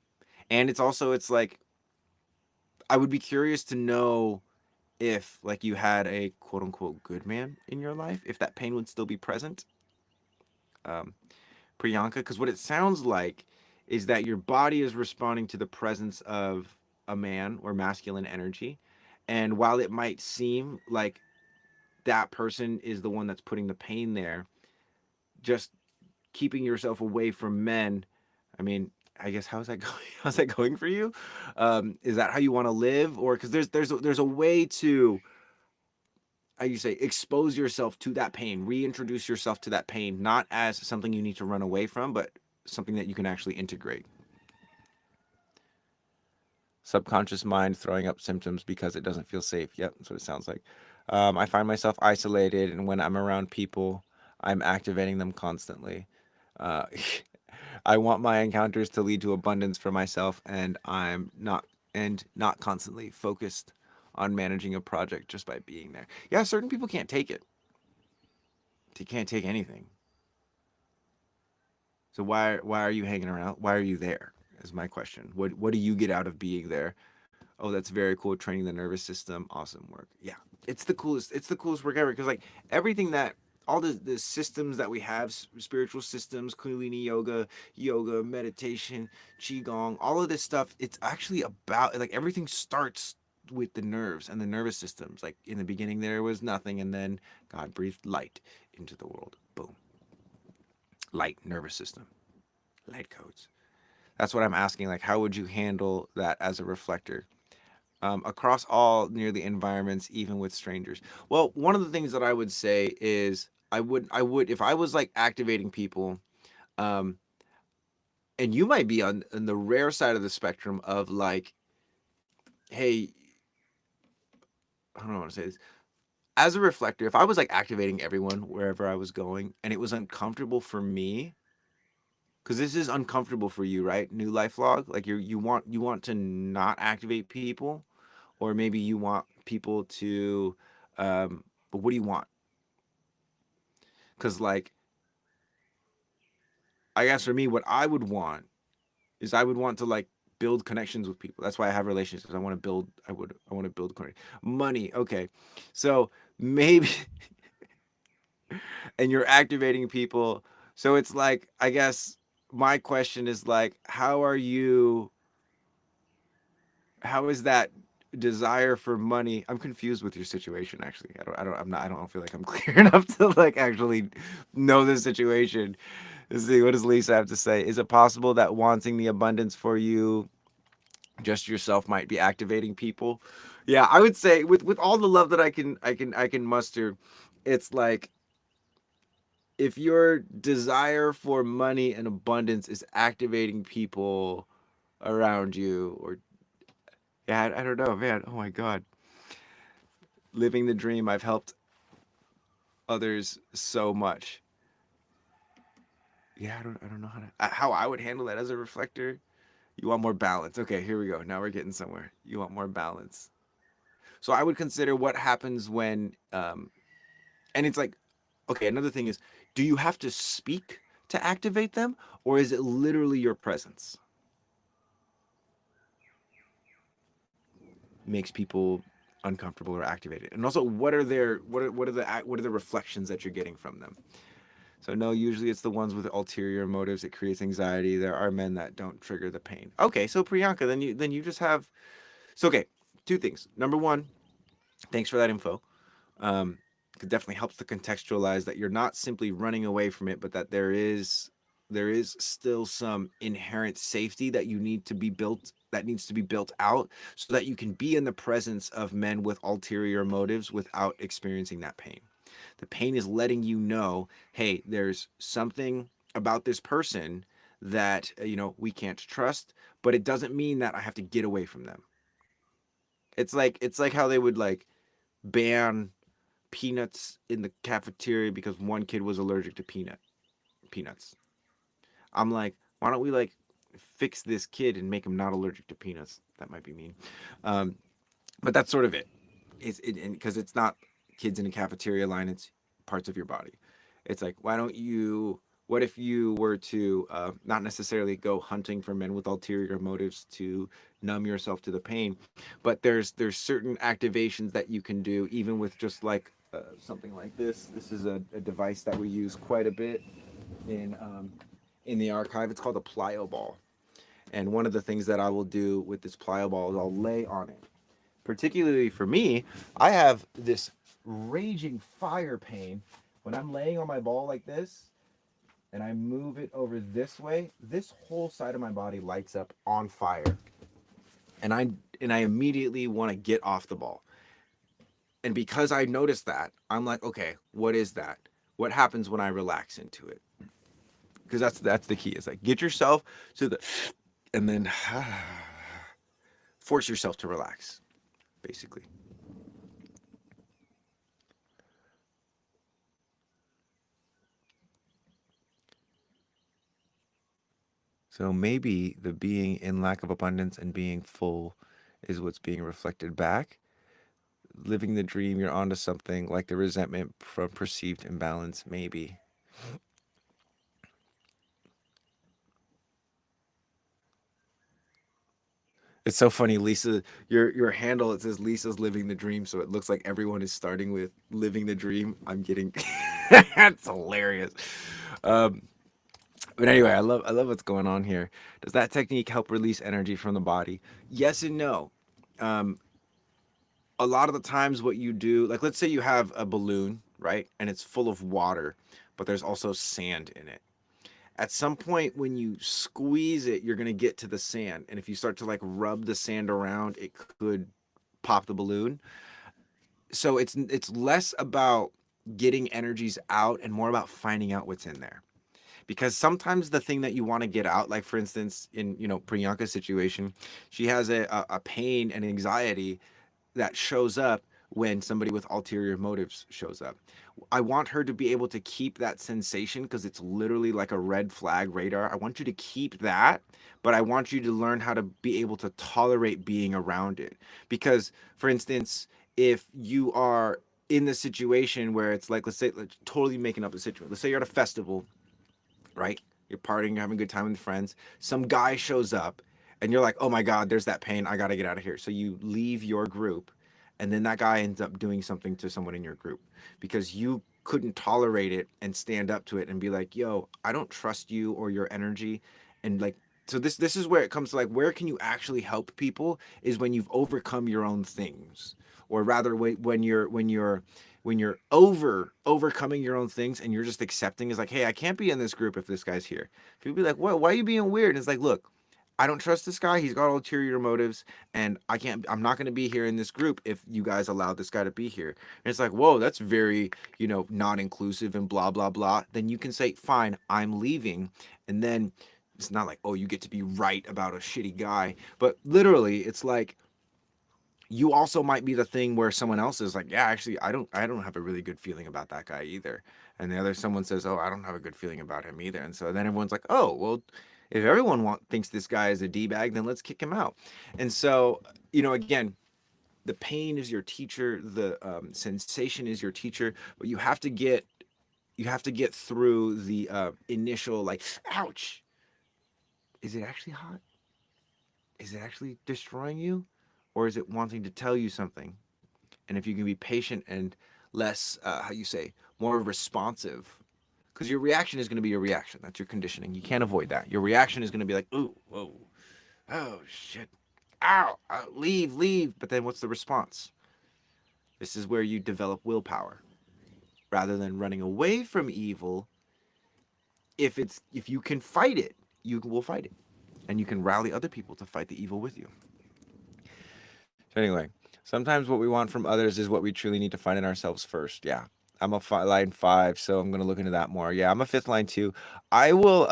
[SPEAKER 1] And it's like, I would be curious to know if like you had a quote unquote good man in your life, if that pain would still be present. Um, Priyanka, because what it sounds like is that your body is responding to the presence of a man or masculine energy. And while it might seem like that person is the one that's putting the pain there, just keeping yourself away from men. I mean, I guess how's that going? How's that going for you? Is that how you want to live, or because there's a way to, how you say, expose yourself to that pain, reintroduce yourself to that pain, not as something you need to run away from, but something that you can actually integrate. Subconscious mind throwing up symptoms because it doesn't feel safe. Yep, that's what it sounds like. I find myself isolated, and when I'm around people, I'm activating them constantly. Uh, I want my encounters to lead to abundance for myself, and I'm not constantly focused on managing a project just by being there. Yeah, certain people can't take it. They can't take anything. So why are you hanging around? Why are you there? Is my question. What do you get out of being there? Oh, that's very cool. Training the nervous system. Awesome work. Yeah, it's the coolest. It's the coolest work ever, because like everything that all the systems that we have, spiritual systems, Kundalini yoga, meditation, qigong, all of this stuff. It's actually about, like, everything starts with the nerves and the nervous systems. Like, in the beginning, there was nothing, and then God breathed light into the world. Boom, light, nervous system, light codes. That's what I'm asking. Like, how would you handle that as a reflector? Across all nearly environments, even with strangers. Well, one of the things that I would say is I would if I was like activating people, um, and you might be on the rare side of the spectrum of like, hey, I don't know how to say this. As a reflector, if I was like activating everyone wherever I was going, and it was uncomfortable for me, because this is uncomfortable for you, right? New life log, like you want to not activate people, or maybe you want people to, but what do you want? Because like I guess for me, what I would want is I would want to like build connections with people. That's why I have relationships. I want to build. I want to build money. Okay, so maybe and you're activating people. So it's like I guess my question is like, how are you? How is that desire for money? I'm confused with your situation. Actually, I don't feel like I'm clear enough to like actually know the situation. Let's see, what does Lisa have to say? Is it possible that wanting the abundance for you, just yourself, might be activating people? Yeah, I would say with all the love that I can muster, it's like if your desire for money and abundance is activating people around you, or yeah, I don't know, man. Oh my god, living the dream. I've helped others so much. Yeah, I don't know how I would handle that as a reflector. You want more balance. Okay, here we go. Now we're getting somewhere. You want more balance. So I would consider what happens when, and it's like, okay, another thing is, do you have to speak to activate them, or is it literally your presence makes people uncomfortable or activated? And also, what are the reflections that you're getting from them? So no, usually it's the ones with ulterior motives. It creates anxiety. There are men that don't trigger the pain. Okay, so Priyanka, then you just have, so okay, two things. Number one, thanks for that info. um, it definitely helps to contextualize that you're not simply running away from it, but that there is still some inherent safety that you need to be built that needs to be built out so that you can be in the presence of men with ulterior motives without experiencing that pain. The pain is letting you know, hey, there's something about this person that we can't trust, but it doesn't mean that I have to get away from them. It's like how they would like ban peanuts in the cafeteria because one kid was allergic to peanuts. I'm like, why don't we like fix this kid and make him not allergic to peanuts? That might be mean, um, but that's sort of it. It's because it's not kids in a cafeteria line; it's parts of your body. It's like, why don't you? What if you were to not necessarily go hunting for men with ulterior motives to numb yourself to the pain, but there's certain activations that you can do even with just like something like this. This is a device that we use quite a bit in um, in the archive. It's called a plyo ball, and one of the things that I will do with this plyo ball is I'll lay on it. Particularly for me, I have this raging fire pain when I'm laying on my ball like this and I move it over this way. This whole side of my body lights up on fire, and I immediately want to get off the ball. And because I noticed that, I'm like, okay, what is that? What happens when I relax into it? Because that's the key. It's like get yourself to the, and then force yourself to relax, basically. So maybe the being in lack of abundance and being full is what's being reflected back. Living the dream, you're onto something like the resentment from perceived imbalance, maybe. It's so funny, Lisa. Your handle, it says Lisa's living the dream, so it looks like everyone is starting with living the dream. I'm getting that's hilarious. Um, but anyway, I love what's going on here. Does that technique help release energy from the body? Yes and no. Um, a lot of the times, what you do, like let's say you have a balloon, right, and it's full of water, but there's also sand in it. At some point when you squeeze it, you're going to get to the sand, and if you start to like rub the sand around, it could pop the balloon. So it's less about getting energies out and more about finding out what's in there, because sometimes the thing that you want to get out, like for instance in Priyanka's situation, she has a pain and anxiety that shows up when somebody with ulterior motives shows up. I want her to be able to keep that sensation because it's literally like a red flag radar. I want you to keep that, but I want you to learn how to be able to tolerate being around it. Because, for instance, if you are in the situation where it's like, let's say, let's totally making up the situation. Let's say you're at a festival, right? You're partying, you're having a good time with friends. Some guy shows up, and you're like, oh my God, there's that pain. I got to get out of here. So you leave your group, and then that guy ends up doing something to someone in your group because you couldn't tolerate it and stand up to it and be like, yo, I don't trust you or your energy. And like, so this is where it comes to like, where can you actually help people is when you've overcome your own things, or rather when you're overcoming your own things and you're just accepting is like, hey, I can't be in this group if this guy's here. People be like, what? Why are you being weird? And it's like, look, I don't trust this guy. He's got ulterior motives, and I'm not going to be here in this group if you guys allow this guy to be here. And it's like, whoa, that's very, not inclusive and blah blah blah. Then you can say, fine, I'm leaving, and then it's not like, oh, you get to be right about a shitty guy, but literally, it's like you also might be the thing where someone else is like, yeah, actually, I don't have a really good feeling about that guy either. And the other someone says, oh, I don't have a good feeling about him either. And so then everyone's like, oh, well, if everyone thinks this guy is a d-bag, then let's kick him out. And so, again, the pain is your teacher, the sensation is your teacher, but you have to get through the initial like, ouch, is it actually hot? Is it actually destroying you? Or is it wanting to tell you something? And if you can be patient and less, how you say, more responsive, because your reaction is going to be your reaction. That's your conditioning. You can't avoid that. Your reaction is going to be like, ooh, whoa, oh shit, ow, leave, leave. But then what's the response? This is where you develop willpower. Rather than running away from evil, if you can fight it, you will fight it, and you can rally other people to fight the evil with you. So anyway, sometimes what we want from others is what we truly need to find in ourselves first. Yeah. I'm a line five, so I'm gonna look into that more. Yeah, I'm a fifth line too. I will.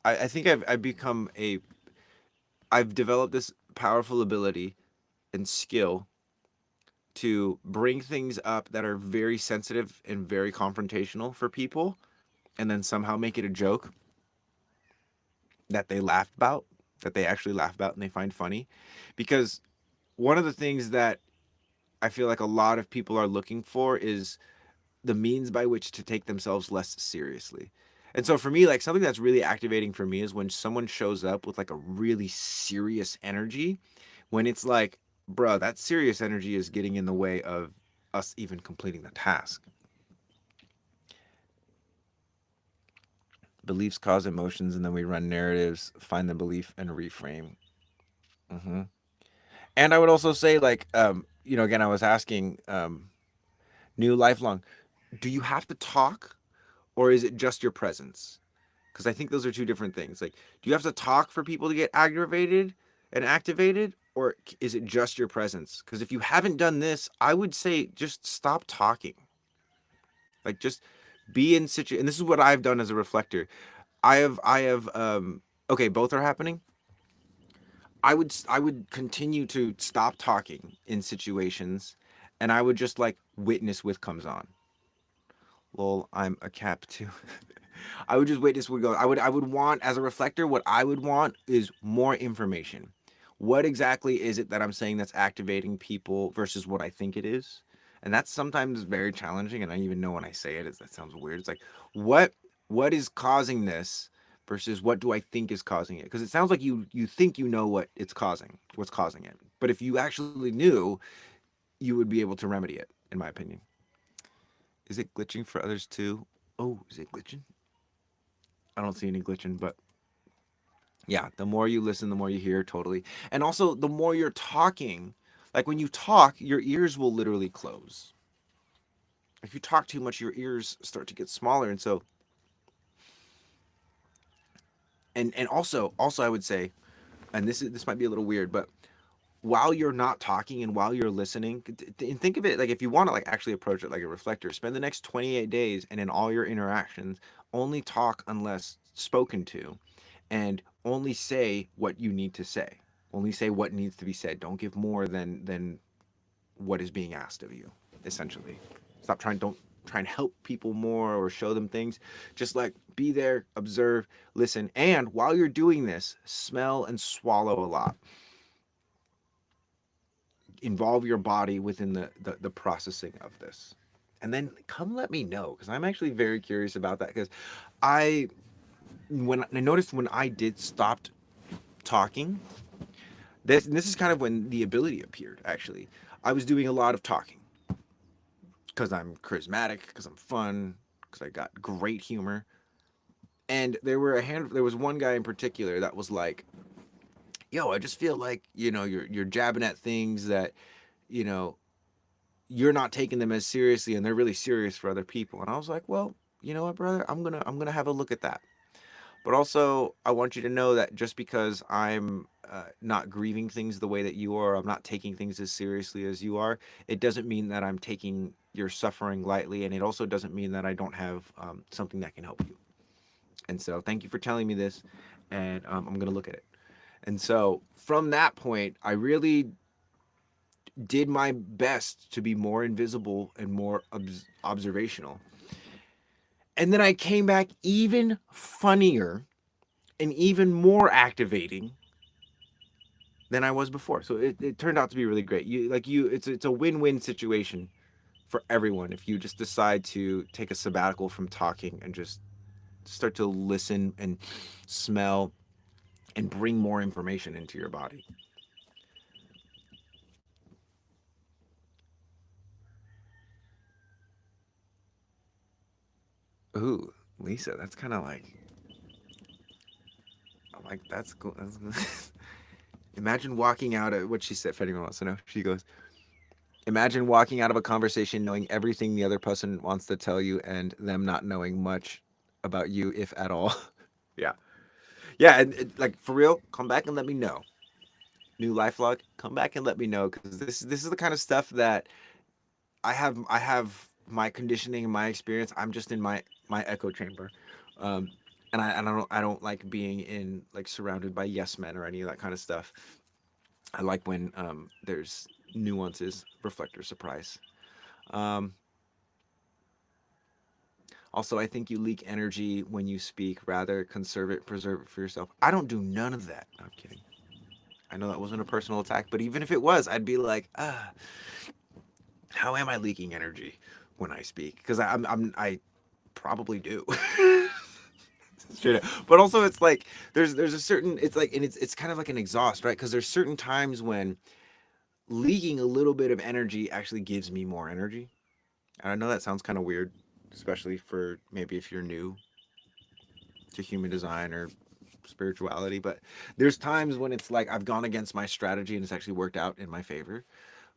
[SPEAKER 1] I think I've become a. I've developed this powerful ability and skill to bring things up that are very sensitive and very confrontational for people, and then somehow make it a joke that they laugh about, that they actually laugh about and they find funny, because one of the things that I feel like a lot of people are looking for is the means by which to take themselves less seriously. And so for me, like something that's really activating for me is when someone shows up with like a really serious energy, when it's like, bro, that serious energy is getting in the way of us even completing the task. Beliefs cause emotions, and then we run narratives, find the belief, and reframe. hmm And I would also say, like, again, I was asking, new lifelong, do you have to talk, or is it just your presence? Because I think those are two different things. Like, do you have to talk for people to get aggravated and activated, or is it just your presence? Because if you haven't done this, I would say just stop talking. Like, just be in situ. And this is what I've done as a reflector. I have. Okay, both are happening. I would continue to stop talking in situations, and I would just like witness what comes on. Lol, I'm a cap too. I would just witness what goes. I would want, as a reflector, what I would want is more information. What exactly is it that I'm saying that's activating people versus what I think it is? And that's sometimes very challenging. And I even know when I say it, that sounds weird. It's like, what what is causing this versus what do I think is causing it? Because it sounds like you think you know what's causing it. But if you actually knew, you would be able to remedy it, in my opinion. Is it glitching for others too? Oh, is it glitching? I don't see any glitching, but yeah, the more you listen, the more you hear, totally. And also, the more you're talking, like when you talk, your ears will literally close. If you talk too much, your ears start to get smaller. And so, and also I would say, and this might be a little weird, but while you're not talking and while you're listening, and think of it like, if you want to like actually approach it like a reflector, spend the next 28 days and in all your interactions only talk unless spoken to, and only say what you need to say, only say what needs to be said. Don't give more than what is being asked of you, essentially. Stop trying, don't try and help people more or show them things. Just like be there, observe, listen, and while you're doing this, smell and swallow a lot. Involve your body within the processing of this. And then come let me know, because I'm actually very curious about that, because I when I noticed when I did stopped talking, this is kind of when the ability appeared. Actually, I was doing a lot of talking because I'm charismatic, because I'm fun, because I got great humor. And there was one guy in particular that was like, "Yo, I just feel like you're jabbing at things that you know you're not taking them as seriously, and they're really serious for other people." And I was like, "Well, you know what, brother? I'm gonna have a look at that." But also, I want you to know that just because I'm not grieving things the way that you are, I'm not taking things as seriously as you are, it doesn't mean that I'm taking your suffering lightly. And it also doesn't mean that I don't have something that can help you. And so, thank you for telling me this. And I'm going to look at it. And so, from that point, I really did my best to be more invisible and more observational. And then I came back even funnier and even more activating than I was before. So it turned out to be really great. It's a win-win situation for everyone if you just decide to take a sabbatical from talking and just start to listen and smell and bring more information into your body. Ooh, Lisa, that's kind of like I'm like that's cool. That's cool. Imagine walking out of what she said. If anyone wants to know, she goes, imagine walking out of a conversation knowing everything the other person wants to tell you and them not knowing much about you, if at all. Yeah. Yeah. And like for real, come back and let me know. New life log, come back and let me know, because this is the kind of stuff that I have my conditioning and my experience. I'm just in my echo chamber. Um, and I don't like being in like surrounded by yes men or any of that kind of stuff. I like when there's nuances, reflector, surprise. Um, Also, I think you leak energy when you speak. Rather conserve it, preserve it for yourself. I don't do none of that. No, I'm kidding. I know that wasn't a personal attack, but even if it was, I'd be like, how am I leaking energy when I speak? Because I probably do. Straight up. But also, it's like there's a certain it's like and it's kind of like an exhaust, right? Because there's certain times when leaking a little bit of energy actually gives me more energy. And I know that sounds kind of weird, especially for maybe if you're new to human design or spirituality, but there's times when it's like I've gone against my strategy and it's actually worked out in my favor.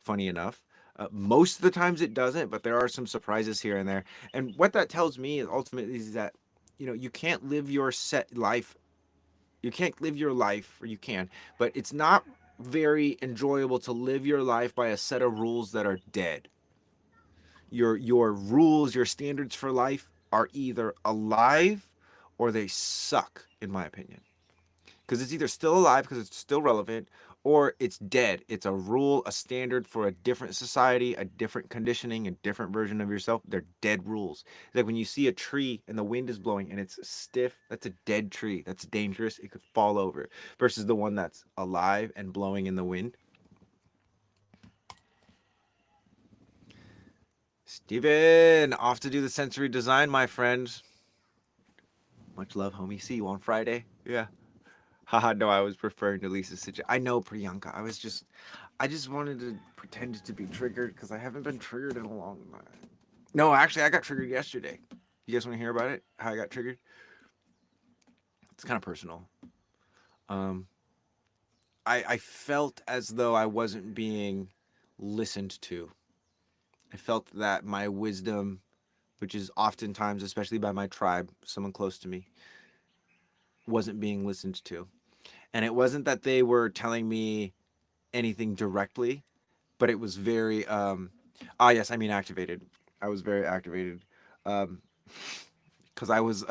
[SPEAKER 1] Funny enough. Most of the times it doesn't, but there are some surprises here and there. And what that tells me is ultimately is that you can't live your set life. You can't live your life, or you can, but it's not very enjoyable to live your life by a set of rules that are dead. Your rules, your standards for life are either alive or they suck, in my opinion, because it's either still alive because it's still relevant, or it's dead. It's a rule, a standard for a different society, a different conditioning, a different version of yourself. They're dead rules. It's like when you see a tree and the wind is blowing and it's stiff, that's a dead tree. That's dangerous. It could fall over. Versus the one that's alive and blowing in the wind. Steven, off to do the sensory design, my friend. Much love, homie. See you on Friday. Yeah. Haha, no, I was referring to Lisa's situation. I know, Priyanka. I just wanted to pretend to be triggered because I haven't been triggered in a long time. No, actually, I got triggered yesterday. You guys want to hear about it? How I got triggered? It's kind of personal. Um, I felt as though I wasn't being listened to. I felt that my wisdom, which is oftentimes, especially by my tribe, someone close to me, wasn't being listened to. And it wasn't that they were telling me anything directly, but it was very yes, I mean activated. I was very activated. Um because I was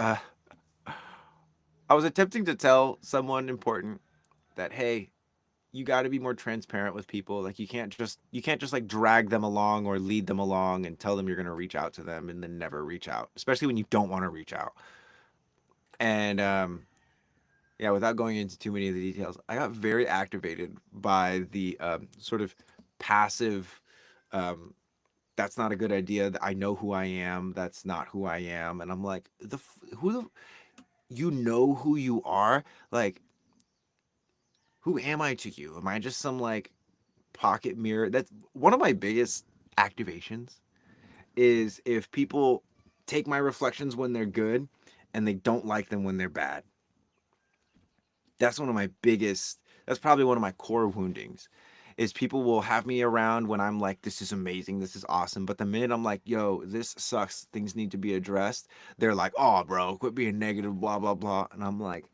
[SPEAKER 1] attempting to tell someone important that, hey, you got to be more transparent with people. Like you can't just like drag them along or lead them along and tell them you're going to reach out to them and then never reach out, especially when you don't want to reach out. And yeah, without going into too many of the details, I got very activated by the sort of passive. Um, that's not a good idea. I know who I am. That's not who I am. And I'm like, who the you know who you are? Like, who am I to you? Am I just some like pocket mirror? That's one of my biggest activations is if people take my reflections when they're good and they don't like them when they're bad. That's one of my biggest, that's probably one of my core woundings is people will have me around when I'm like, this is amazing, this is awesome. But the minute I'm like, yo, this sucks, things need to be addressed, they're like, oh, bro, quit being negative, blah, blah, blah. And I'm like,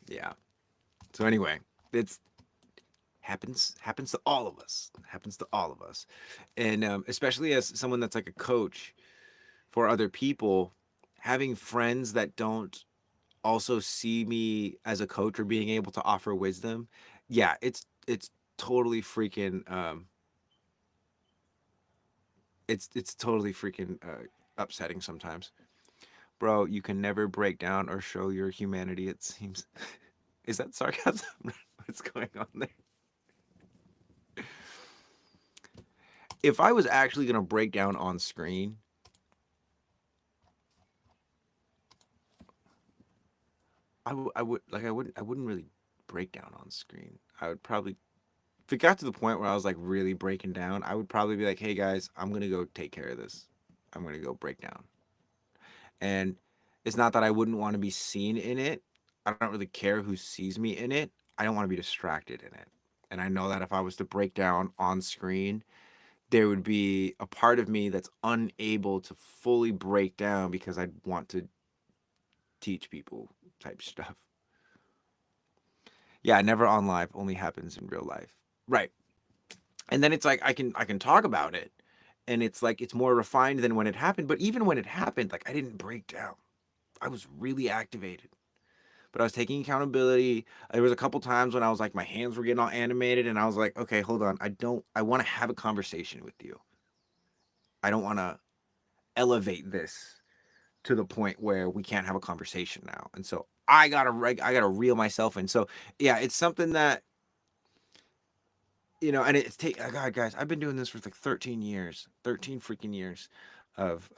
[SPEAKER 1] yeah. So anyway, it's happens to all of us. Happens to all of us. And especially as someone that's like a coach for other people, having friends that don't also see me as a coach or being able to offer wisdom, yeah, it's totally freaking it's totally freaking upsetting sometimes. Bro, you can never break down or show your humanity, it seems. Is that sarcasm? What's going on there? If I was actually going to break down on screen, I wouldn't really break down on screen. I would probably, if it got to the point where I was like really breaking down, I would probably be like, hey guys, I'm gonna go take care of this. I'm gonna go break down. And it's not that I wouldn't want to be seen in it. I don't really care who sees me in it. I don't want to be distracted in it. And I know that if I was to break down on screen, there would be a part of me that's unable to fully break down because I'd want to teach people type stuff. Yeah, never on live, only happens in real life. Right. And then it's like I can talk about it and it's like it's more refined than when it happened, but even when it happened, like I didn't break down. I was really activated. But I was taking accountability. There was a couple times when I was like my hands were getting all animated and I was like, "Okay, hold on. I want to have a conversation with you. I don't want to elevate this to the point where we can't have a conversation now." And so I got to reel myself in. So, yeah, it's something that and it's take God, guys, I've been doing this for like 13 years, 13 freaking years of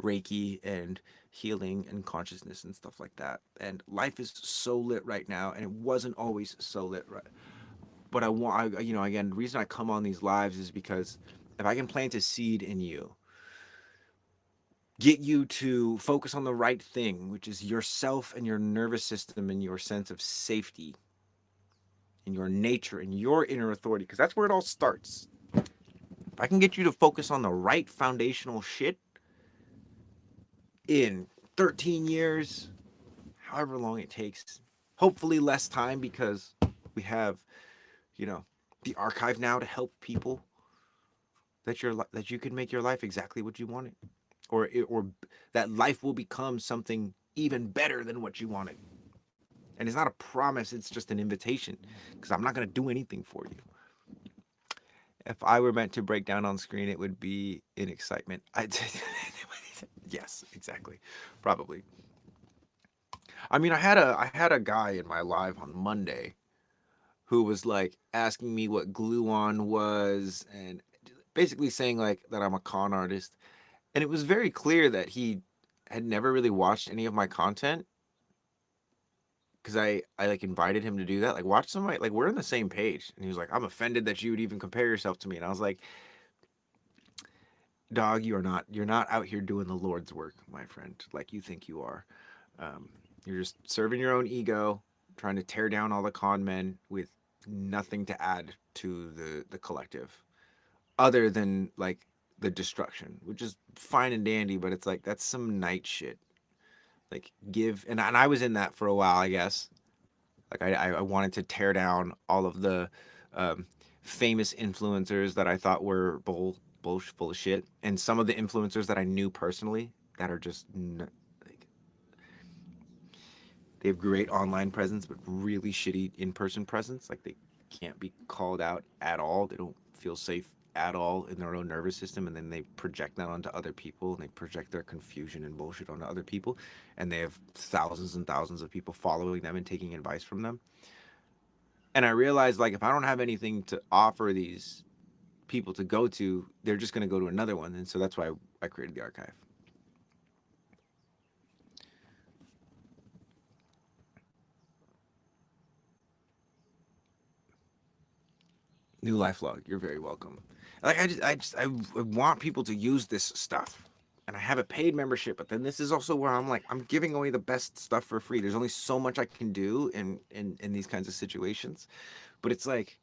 [SPEAKER 1] Reiki and healing and consciousness and stuff like that. And life is so lit right now, and it wasn't always so lit, right? But again, the reason I come on these lives is because if I can plant a seed in you, get you to focus on the right thing, which is yourself and your nervous system and your sense of safety and your nature and your inner authority, because that's where it all starts. If I can get you to focus on the right foundational shit in 13 years, however long it takes, hopefully less time because we have, you know, the archive now to help people that you can make your life exactly what you want it, or that life will become something even better than what you wanted. And it's not a promise, it's just an invitation because I'm not going to do anything for you. If I were meant to break down on screen, it would be in excitement. Yes, exactly. Probably. I mean, I had a guy in my live on Monday who was like asking me what gluon was and basically saying like that I'm a con artist. And it was very clear that he had never really watched any of my content because I like invited him to do that. Like watch some of my, like we're on the same page. And he was like, I'm offended that you would even compare yourself to me. And I was like, dog, you're not out here doing the Lord's work, my friend, like you think you are. Um, you're just serving your own ego, trying to tear down all the con men with nothing to add to the collective, other than like the destruction, which is fine and dandy, but it's like that's some night shit. Like and I was in that for a while, I guess. Like I wanted to tear down all of the um, famous influencers that I thought were full of shit, and some of the influencers that I knew personally that are just like, They have great online presence, but really shitty in-person presence. Like they can't be called out at all. They don't feel safe at all in their own nervous system, and then they project that onto other people, and they project their confusion and bullshit onto other people, and they have thousands and thousands of people following them and taking advice from them. And I realized, like, if I don't have anything to offer these people to go to, they're just going to go to another one, and so that's why I created the archive. New Life Log, you're very welcome. Like I want people to use this stuff, and I have a paid membership. But then this is also where I'm like, I'm giving away the best stuff for free. There's only so much I can do in these kinds of situations, but it's like,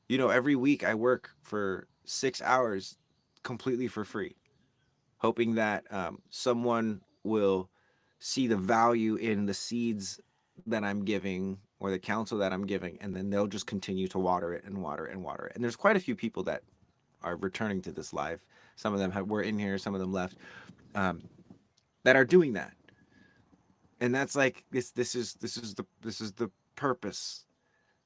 [SPEAKER 1] every week I work for 6 hours completely for free, hoping that someone will see the value in the seeds that I'm giving or the counsel that I'm giving, and then they'll just continue to water it and water it and water it. And there's quite a few people that are returning to this live. Some of them were in here, some of them left, um, that are doing that. And that's like this is the purpose.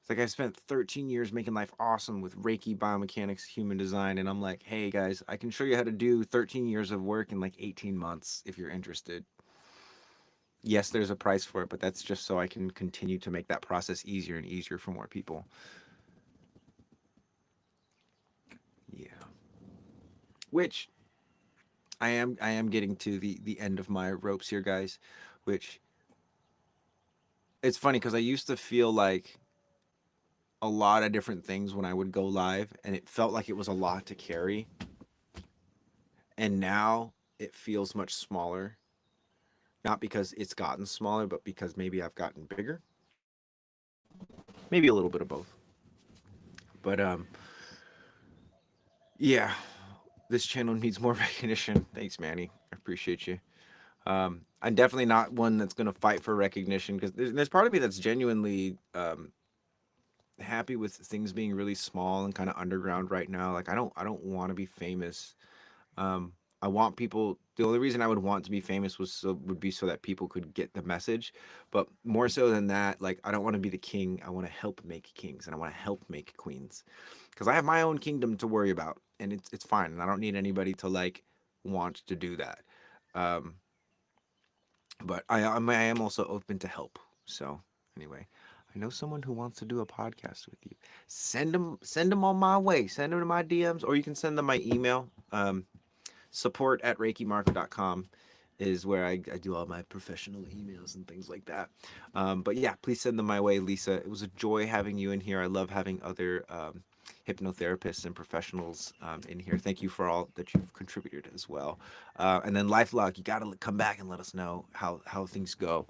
[SPEAKER 1] It's like I spent 13 years making life awesome with Reiki, biomechanics, human design, and I'm like, hey guys, I can show you how to do 13 years of work in like 18 months if you're interested. Yes, there's a price for it, but that's just so I can continue to make that process easier and easier for more people. Yeah. Which I am getting to the end of my ropes here, guys, which it's funny because I used to feel like a lot of different things when I would go live, and it felt like it was a lot to carry. And now it feels much smaller, not because it's gotten smaller, but because maybe I've gotten bigger. Maybe a little bit of both. But yeah, this channel needs more recognition. Thanks, Manny. I appreciate you. I'm definitely not one that's going to fight for recognition because there's part of me that's genuinely happy with things being really small and kind of underground right now. Like I don't want to be famous. I want people. The only reason I would want to be famous would be so that people could get the message. But more so than that, like I don't want to be the king. I want to help make kings and I want to help make queens because I have my own kingdom to worry about, and it's fine. And I don't need anybody to like want to do that. Um, but I am also open to help. So anyway, I know someone who wants to do a podcast with you. Send them on my way. Send them to my DMs, or you can send them my email. Support at reikimarco.com is where I do all my professional emails and things like that. But yeah, please send them my way, Lisa. It was a joy having you in here. I love having other hypnotherapists and professionals in here. Thank you for all that you've contributed as well. And then LifeLog, you got to come back and let us know how things go.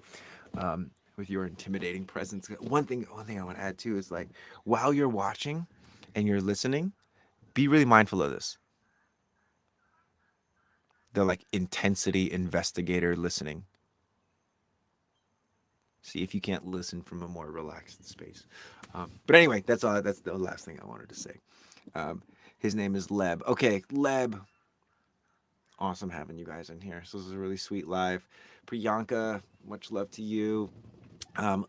[SPEAKER 1] With your intimidating presence. One thing I want to add too is like while you're watching and you're listening, be really mindful of this. The like intensity investigator listening. See if you can't listen from a more relaxed space. But anyway, that's all. That's the last thing I wanted to say. Um, his name is Leb. Okay, Leb. Awesome having you guys in here. So this is a really sweet live. Priyanka, much love to you. Um,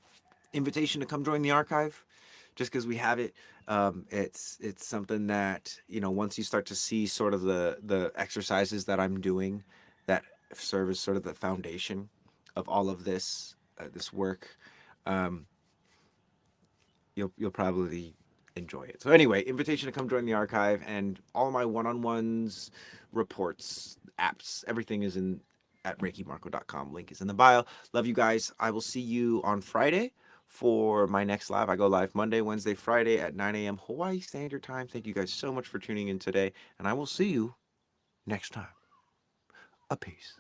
[SPEAKER 1] Invitation to come join the archive. Just because we have it, it's something that once you start to see sort of the exercises that I'm doing, that serve as sort of the foundation of all of this work, um, you'll probably enjoy it. So anyway, invitation to come join the archive and all my one-on-ones, reports, apps, everything is in at reikimarco.com. Link is in the bio. Love you guys. I will see you on Friday for my next live. I go live Monday, Wednesday, Friday at 9 a.m. Hawaii Standard Time. Thank you guys so much for tuning in today, and I will see you next time. A peace.